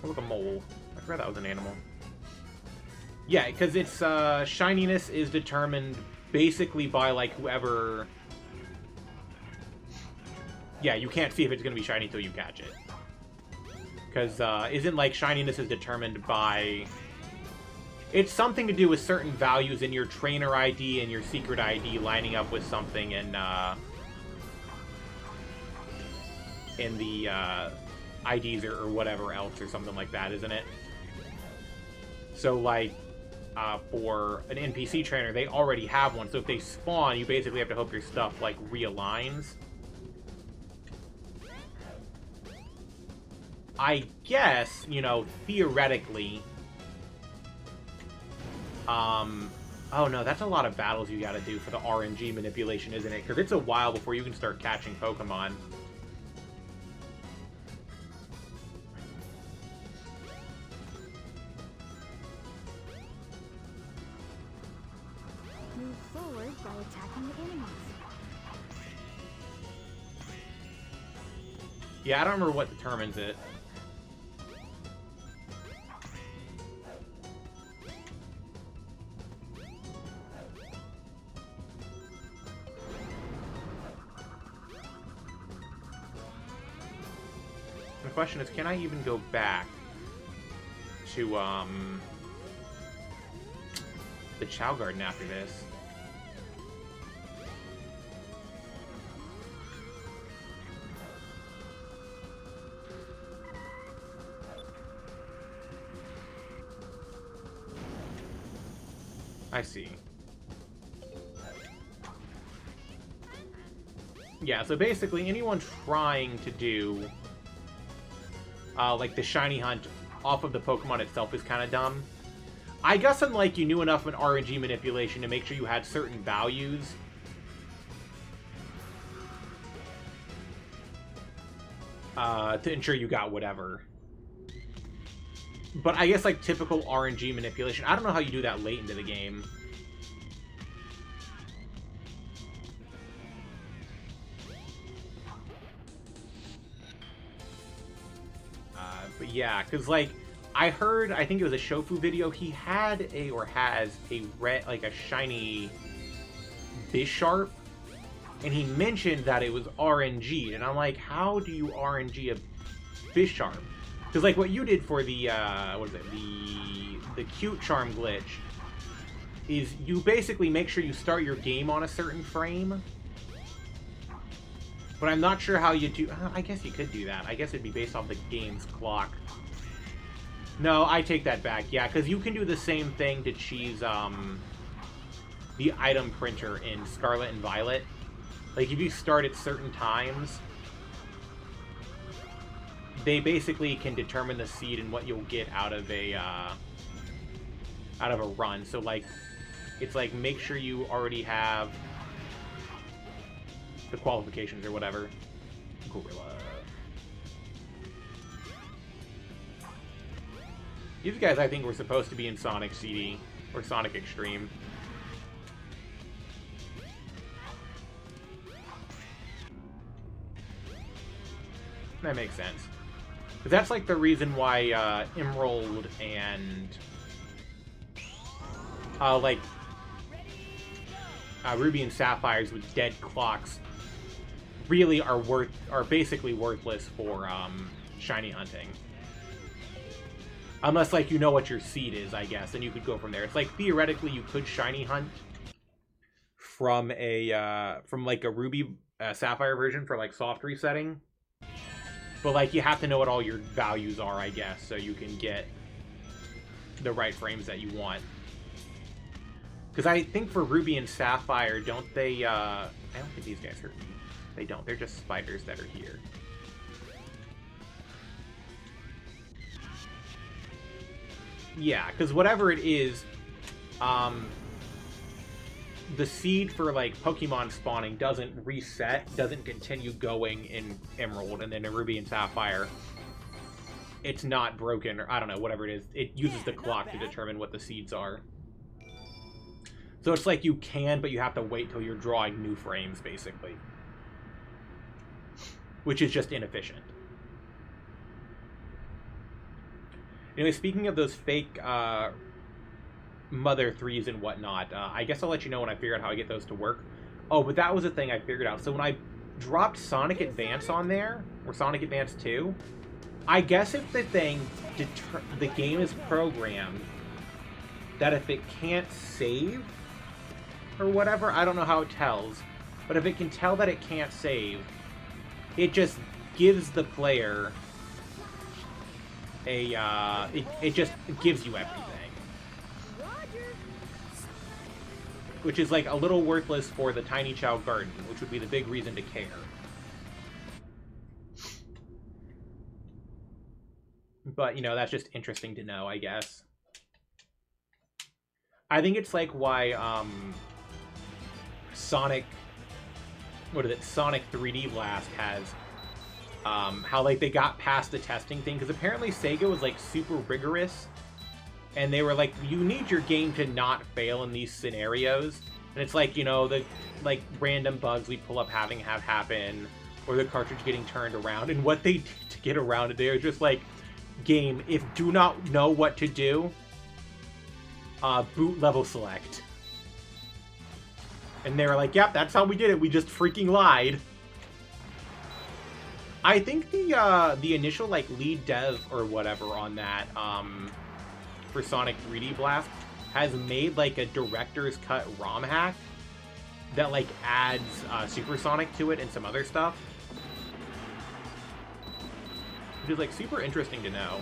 Oh, look, a mole. I forgot that was an animal. Yeah, because its shininess is determined basically by like whoever. Yeah, you can't see if it's going to be shiny until you catch it. Because, isn't, like, shininess is determined by... It's something to do with certain values in your trainer ID and your secret ID lining up with something in the IDs or whatever else or something like that, isn't it? So, like, for an NPC trainer, they already have one. So if they spawn, you basically have to hope your stuff, like, realigns. I guess, you know, theoretically... Oh no, that's a lot of battles you gotta do for the RNG manipulation, isn't it? Because it's a while before you can start catching Pokemon. Move forward by attacking the enemies. Yeah, I don't remember what determines it. The question is, can I even go back to, the Chow Garden after this? I see. Yeah, so basically anyone trying to do like the shiny hunt off of the Pokemon itself is kind of dumb. I guess unlike you knew enough of an RNG manipulation to make sure you had certain values. To ensure you got whatever. But I guess like typical RNG manipulation, I don't know how you do that late into the game. Yeah, because, like, I heard, I think it was a Shofu video, he had or has a red, like, a shiny Bisharp, and he mentioned that it was RNG'd, and I'm like, how do you RNG a Bisharp? Because, like, what you did for the, what is it, the cute charm glitch, is you basically make sure you start your game on a certain frame. But I'm not sure how you do... I guess you could do that. I guess it'd be based off the game's clock. No, I take that back. Yeah, because you can do the same thing to cheese the item printer in Scarlet and Violet. Like, if you start at certain times, they basically can determine the seed and what you'll get out of a run. So, like, it's like, make sure you already have the qualifications or whatever. Gorilla. These guys, I think, were supposed to be in Sonic CD or Sonic Extreme. That makes sense. But that's like the reason why Emerald and Ruby and Sapphires with dead clocks really are basically worthless for shiny hunting. Unless, like, you know what your seed is, I guess, and you could go from there. It's like, theoretically, you could shiny hunt from like a Ruby Sapphire version for, like, soft resetting. But, like, you have to know what all your values are, I guess, so you can get the right frames that you want. Because I think for Ruby and Sapphire, don't they, I don't think these guys hurt me. They don't. They're just spiders that are here. Yeah, because whatever it is, the seed for, like, Pokemon spawning doesn't reset, doesn't continue going in Emerald, and then in Ruby and Sapphire, it's not broken, or I don't know, whatever it is. It uses the clock to determine what the seeds are. So it's like you can, but you have to wait till you're drawing new frames, basically. Which is just inefficient. Anyway, speaking of those fake Mother 3s and whatnot, I guess I'll let you know when I figure out how I get those to work. Oh, but that was the thing I figured out. So when I dropped Sonic Advance on there, or Sonic Advance 2, I guess if the game is programmed that if it can't save or whatever, I don't know how it tells, but if it can tell that it can't save, it just gives the player it just gives you everything. Which is, like, a little worthless for the Tiny Chow Garden, which would be the big reason to care. But, you know, that's just interesting to know, I guess. I think it's like why, Sonic 3D Blast has, how, like, they got past the testing thing, because apparently Sega was, like, super rigorous, and they were like, you need your game to not fail in these scenarios, and it's like, you know, the, like, random bugs we pull up have happen, or the cartridge getting turned around, and what they did to get around it, they're just like, game, if do not know what to do, boot level select. And they were like, yep, that's how we did it, we just freaking lied. I think the initial, like, lead dev or whatever on that, for Sonic 3D Blast has made, like, a director's cut ROM hack that, like, adds Supersonic to it and some other stuff. Which is, like, super interesting to know.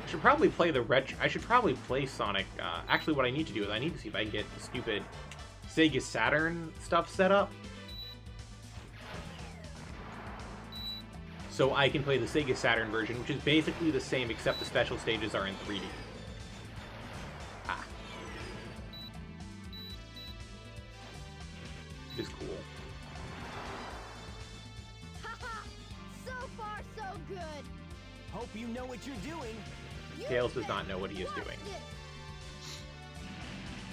I should probably play I should probably play Sonic. Actually, what I need to do is I need to see if I can get the stupid Sega Saturn stuff set up, so I can play the Sega Saturn version, which is basically the same, except the special stages are in 3D. Ah. Which is cool. So far, so good. Hope you know what you're doing. Tails does not know what he is doing.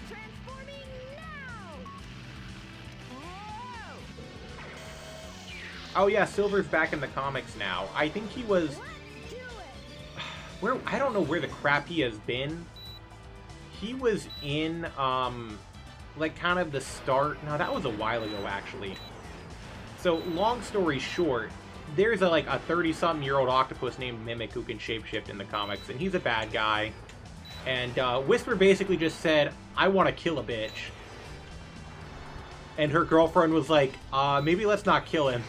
Transforming now! Oh yeah, Silver's back in the comics now. I think he was... I don't know where the crap he has been. He was in, like, kind of the start... No, that was a while ago, actually. So, long story short, there's like a 30-something-year-old octopus named Mimic who can shapeshift in the comics, and he's a bad guy. And Whisper basically just said, I want to kill a bitch. And her girlfriend was like, maybe let's not kill him.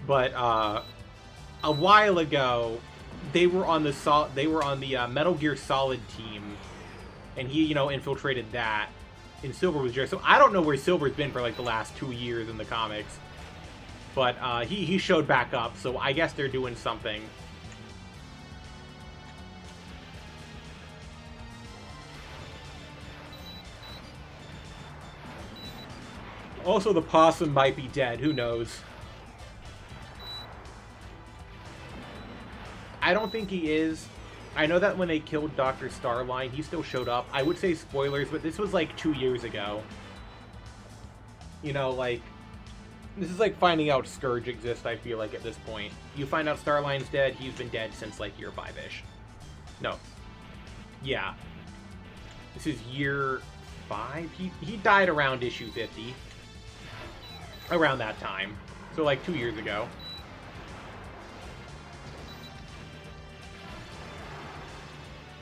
But a while ago, they were on the Metal Gear Solid team, and he, you know, infiltrated that. And Silver was there. So I don't know where Silver's been for like the last 2 years in the comics. But he showed back up, so I guess they're doing something. Also, the possum might be dead. Who knows? I don't think he is. I know that when they killed Dr. Starline, he still showed up. I would say spoilers, but this was like 2 years ago. You know, like... This is like finding out Scourge exists, I feel like, at this point. You find out Starline's dead, he's been dead since like year 5-ish. No. Yeah. This is year 5? He died around issue 50. Around that time. So like 2 years ago.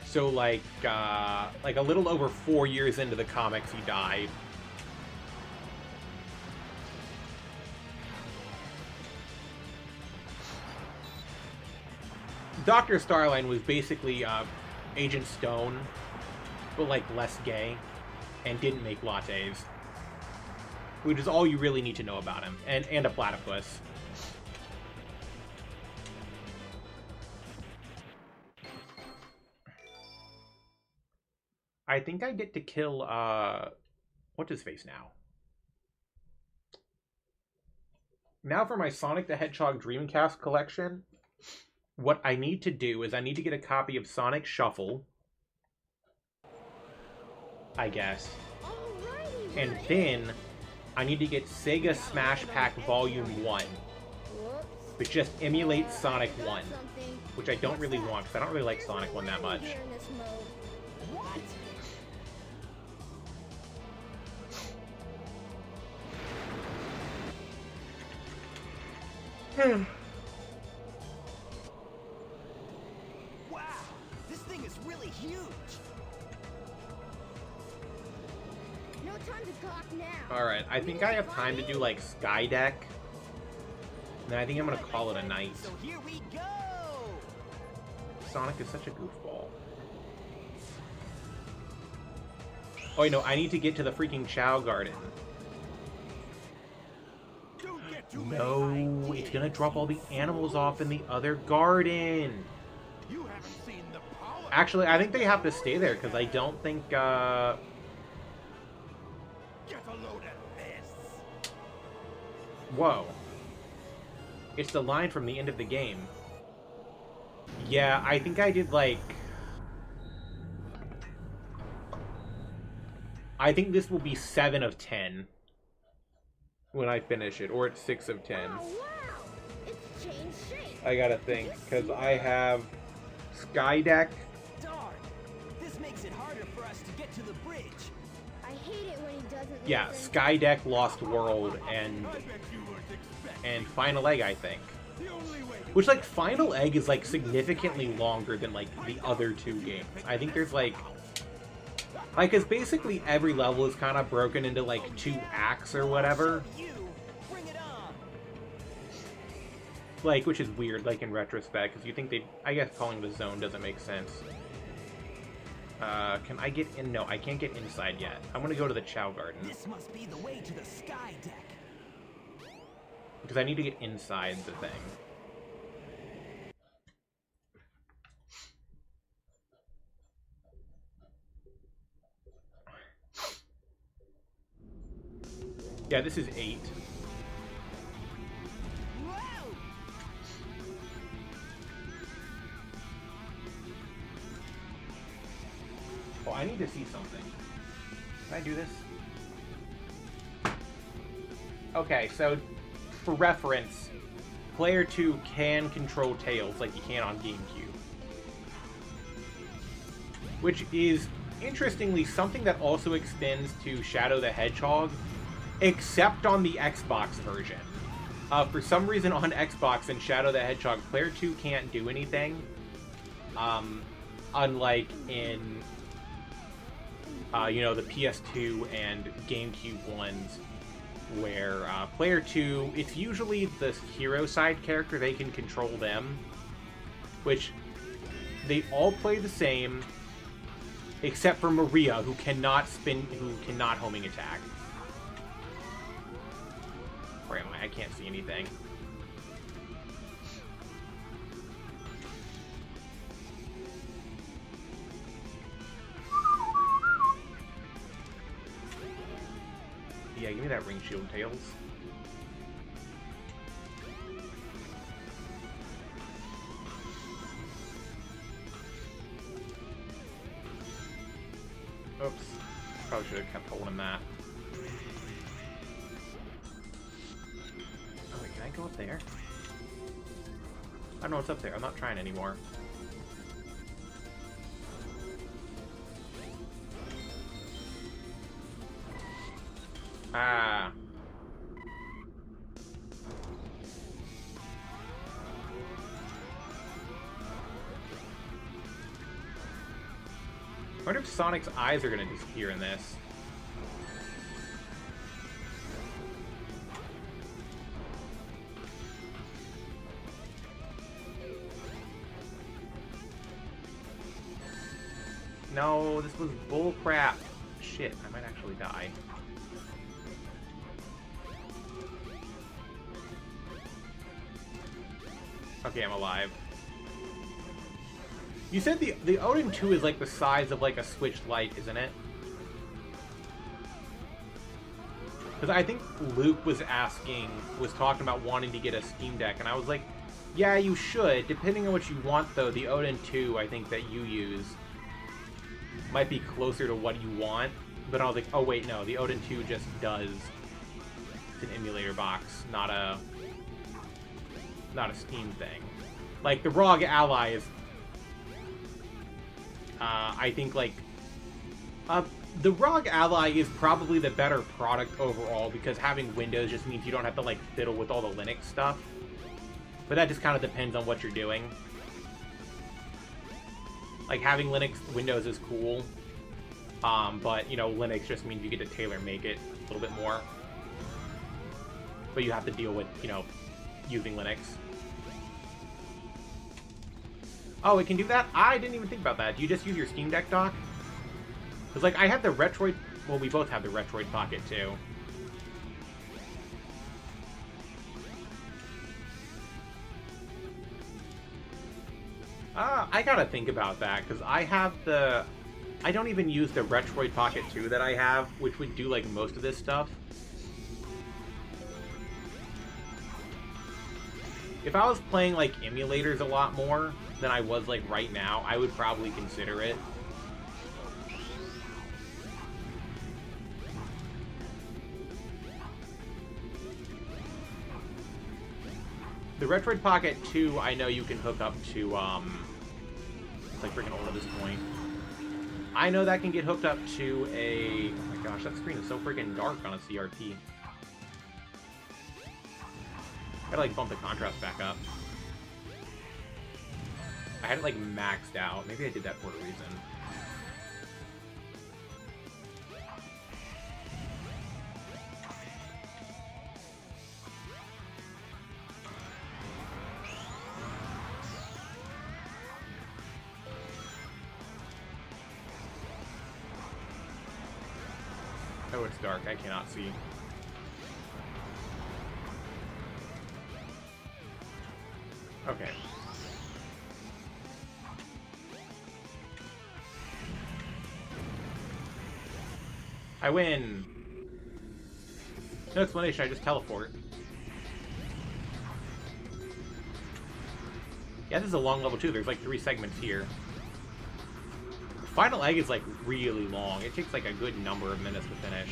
So like a little over 4 years into the comics, he died. Dr. Starline was basically Agent Stone, but like less gay, and didn't make lattes. Which is all you really need to know about him. And a platypus. I think I get to kill, what's his face now? Now for my Sonic the Hedgehog Dreamcast collection, what I need to do is I need to get a copy of Sonic Shuffle, I guess. And then I need to get Sega Smash Pack Volume 1, which just emulates Sonic 1, which I don't really want, because I don't really like Sonic 1 that much. Wow, this thing is really huge. No time to talk now. Alright, I think I have time to do like Skydeck. And then I think I'm gonna call it a night. So here we go. Sonic is such a goofball. Oh wait, no, I need to get to the freaking Chow Garden. No, it's gonna drop all the animals off in the other garden. You haven't seen the power. Actually, I think they have to stay there, because I don't think, Get a load of this. Whoa. It's the line from the end of the game. Yeah, I think I did, like... I think this will be 7 of 10. When I finish it, or it's 6 of 10. Oh, wow. It's changed shape. I gotta think, because I have Skydeck. Darn, this makes it harder for us to get to the bridge. I hate it when he doesn't Yeah, listen. Skydeck, Lost World, and I bet you weren't expecting. Final Egg, I think. The only way to Which, like, Final Egg is, like, significantly longer than, like, the other 2 games. I think there's, like, because basically every level is kind of broken into, like, 2 acts or whatever. You, bring it on. Like, which is weird, like, in retrospect, because you think they... I guess calling the zone doesn't make sense. Can I get in? No, I can't get inside yet. I'm gonna go to the Chow Garden. This must be the way to the sky deck. Because I need to get inside the thing. Yeah, this is 8. Whoa! Oh, I need to see something. Can I do this? Okay, so for reference, player 2 can control Tails like you can on GameCube. Which is, interestingly, something that also extends to Shadow the Hedgehog, except on the Xbox version. For some reason on Xbox and Shadow the Hedgehog, player 2 can't do anything. Unlike in, you know, the PS2 and GameCube ones, where player 2, it's usually the hero side character, they can control them, which they all play the same, except for Maria, who cannot homing attack. Where am I? I can't see anything. Yeah, give me that ring shield, Tails. Oops. Probably should have kept holding that. Oh wait, can I go up there? I don't know what's up there. I'm not trying anymore. Ah. I wonder if Sonic's eyes are going to disappear in this. No, this was bullcrap. Shit, I might actually die. Okay, I'm alive. You said the Odin 2 is like the size of like a Switch Lite, isn't it? Because I think Luke was talking about wanting to get a Steam Deck, and I was like, yeah, you should. Depending on what you want, though, the Odin 2, I think that you use, might be closer to what you want. But I was like, oh wait, no, the Odin 2 just does. It's an emulator box, not a Steam thing. Like, the ROG Ally is, I think, like, the ROG Ally is probably the better product overall, because having Windows just means you don't have to, like, fiddle with all the Linux stuff. But that just kind of depends on what you're doing. Like, having Windows is cool, but, you know, Linux just means you get to tailor-make it a little bit more. But you have to deal with, you know, using Linux. Oh, it can do that? I didn't even think about that. Do you just use your Steam Deck dock? Because, like, I have the Retroid... Well, we both have the Retroid Pocket, too. I gotta think about that, because I have the... I don't even use the Retroid Pocket 2 that I have, which would do, like, most of this stuff. If I was playing, like, emulators a lot more than I was, like, right now, I would probably consider it. The Retroid Pocket 2, I know you can hook up to, it's like freaking old at this point. I know that can get hooked up to a... Oh my gosh, that screen is so freaking dark on a CRT. Gotta, like, bump the contrast back up. I had it, like, maxed out. Maybe I did that for a reason. Oh, it's dark. I cannot see. Okay. I win! No explanation, I just teleport. Yeah, this is a long level too. There's like 3 segments here. The final egg is like really long. It takes like a good number of minutes to finish.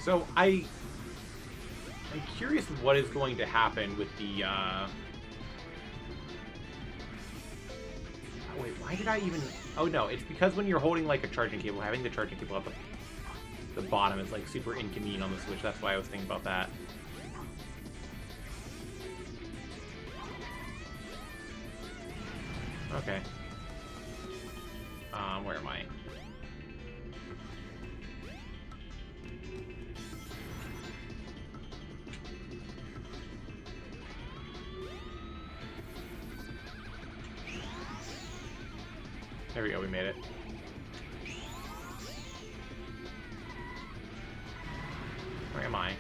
So I'm curious what is going to happen with the, Oh, wait, why did I even... Oh, no, it's because when you're holding, like, a charging cable, having the charging cable at the bottom is, like, super inconvenient on the Switch. That's why I was thinking about that. Okay. Where am I? There we go, we made it. Where am I?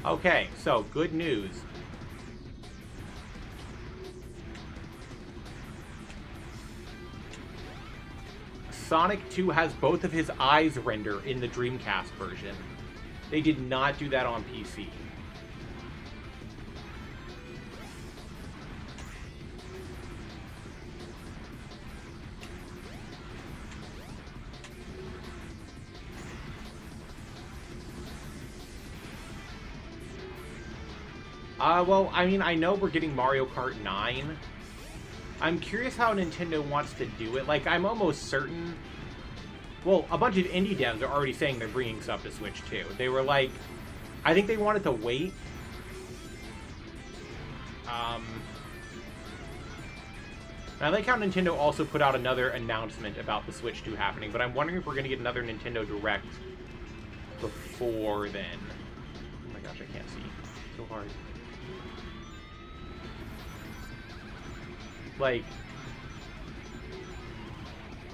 Okay, so, good news. Sonic 2 has both of his eyes render in the Dreamcast version. They did not do that on PC. Well, I mean, I know we're getting Mario Kart 9. I'm curious how Nintendo wants to do it. Like, I'm almost certain... Well, a bunch of indie devs are already saying they're bringing stuff to Switch, too. They were like... I think they wanted to wait. I like how Nintendo also put out another announcement about the Switch 2 happening, but I'm wondering if we're going to get another Nintendo Direct before then. Oh my gosh, I can't see. So hard. Like,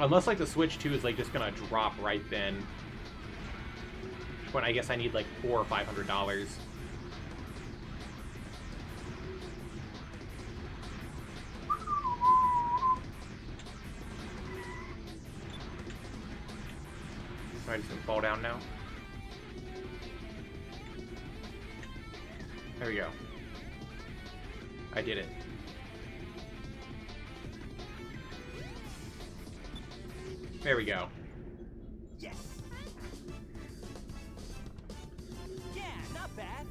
unless, like, the Switch 2 is, like, just gonna drop right then. When I guess I need, like, $400 or $500. Am I just gonna fall down now? There we go. I did it. There we go. Yes. Yeah, not bad.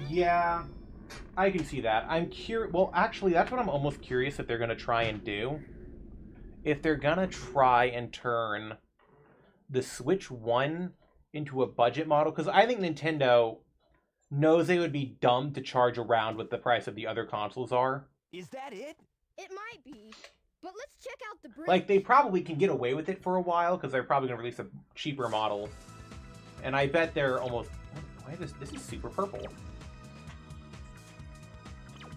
Yeah, I can see that. I'm curious. Well, actually, that's what I'm almost curious if they're going to try and do. If they're going to try and turn the Switch 1 into a budget model, because I think Nintendo knows they would be dumb to charge around what the price of the other consoles are. Is that it? It might be. But let's check out the bridge. Like, they probably can get away with it for a while, because they're probably going to release a cheaper model. And I bet they're almost... Why this is super purple. I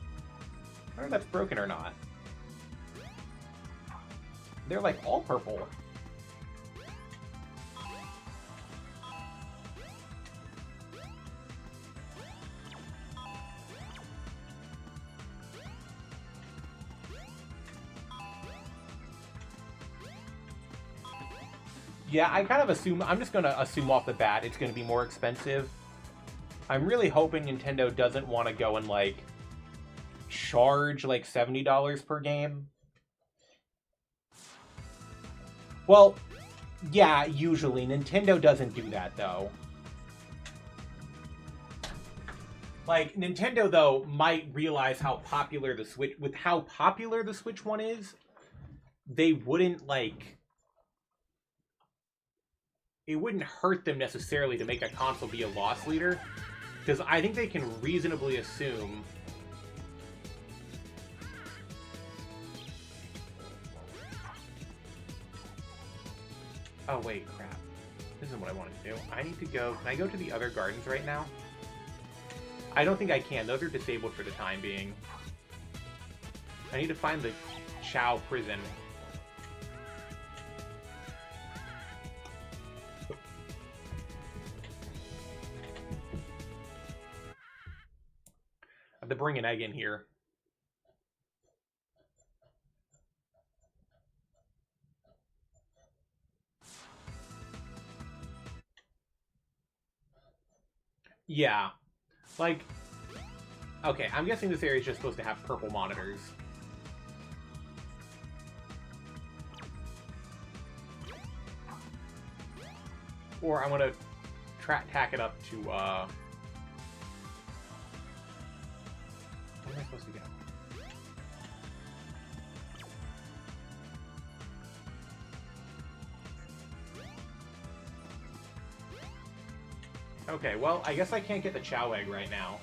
don't know if that's broken or not. They're, like, all purple. Yeah, I kind of assume... I'm just going to assume off the bat it's going to be more expensive. I'm really hoping Nintendo doesn't want to go and, like, charge, like, $70 per game. Well, yeah, usually. Nintendo doesn't do that, though. Like, Nintendo, though, might realize how popular the Switch... With how popular the Switch 1 is, they wouldn't, like... It wouldn't hurt them necessarily to make a console be a loss leader, because I think they can reasonably assume... Oh, wait, crap. This isn't what I wanted to do. I need to go... Can I go to the other gardens right now? I don't think I can. Those are disabled for the time being. I need to find the Chow prison. I have to bring an egg in here. Yeah. Like, okay, I'm guessing this area is just supposed to have purple monitors. Or I'm gonna tack it up to, where am I supposed to go? Okay, well, I guess I can't get the Chow Egg right now.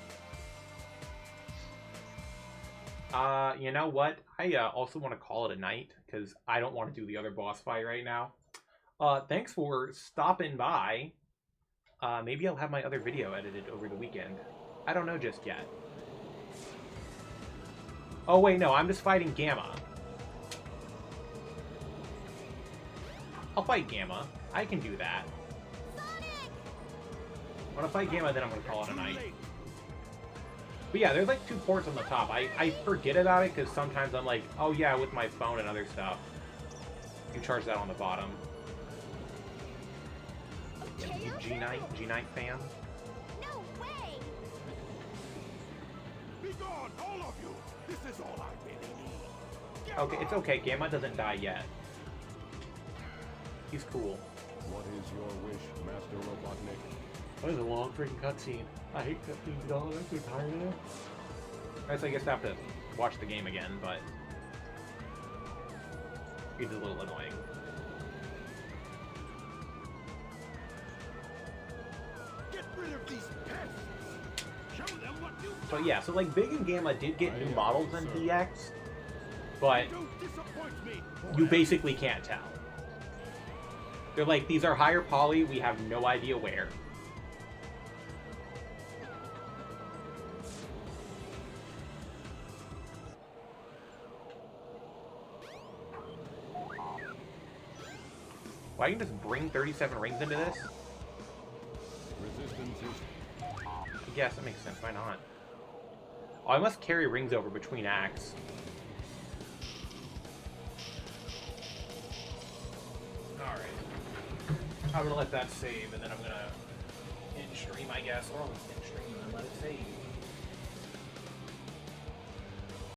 You know what? I also want to call it a night, because I don't want to do the other boss fight right now. Thanks for stopping by. Maybe I'll have my other video edited over the weekend. I don't know just yet. Oh wait, no, I'm just fighting Gamma. I'll fight Gamma. I can do that. When I fight Gamma, then I'm going to call it a night. But yeah, there's like 2 ports on the top. I forget about it because sometimes I'm like, oh yeah, with my phone and other stuff. You charge that on the bottom. Yeah, you G-Knight fan? No way! Be gone, all of you! This is all I really need. Okay, it's okay. Gamma doesn't die yet. He's cool. What is your wish, Master Robotnik? That was a long freaking cutscene. I hate cutscenes, dog. I'm so tired of it. I guess I have to watch the game again, but it's a little annoying. Get rid of these pests! Show them what you So yeah, so like Big and Gamma did get new models in DX, but don't disappoint me! you basically can't tell. They're like, these are higher poly, we have no idea where. Well, I can just bring 37 rings into this? Resistance is... I guess that makes sense, why not? Oh, I must carry rings over between acts. Alright. I'm gonna let that save, and then I'm gonna end stream, I guess. Or I'll just end stream and then let it save.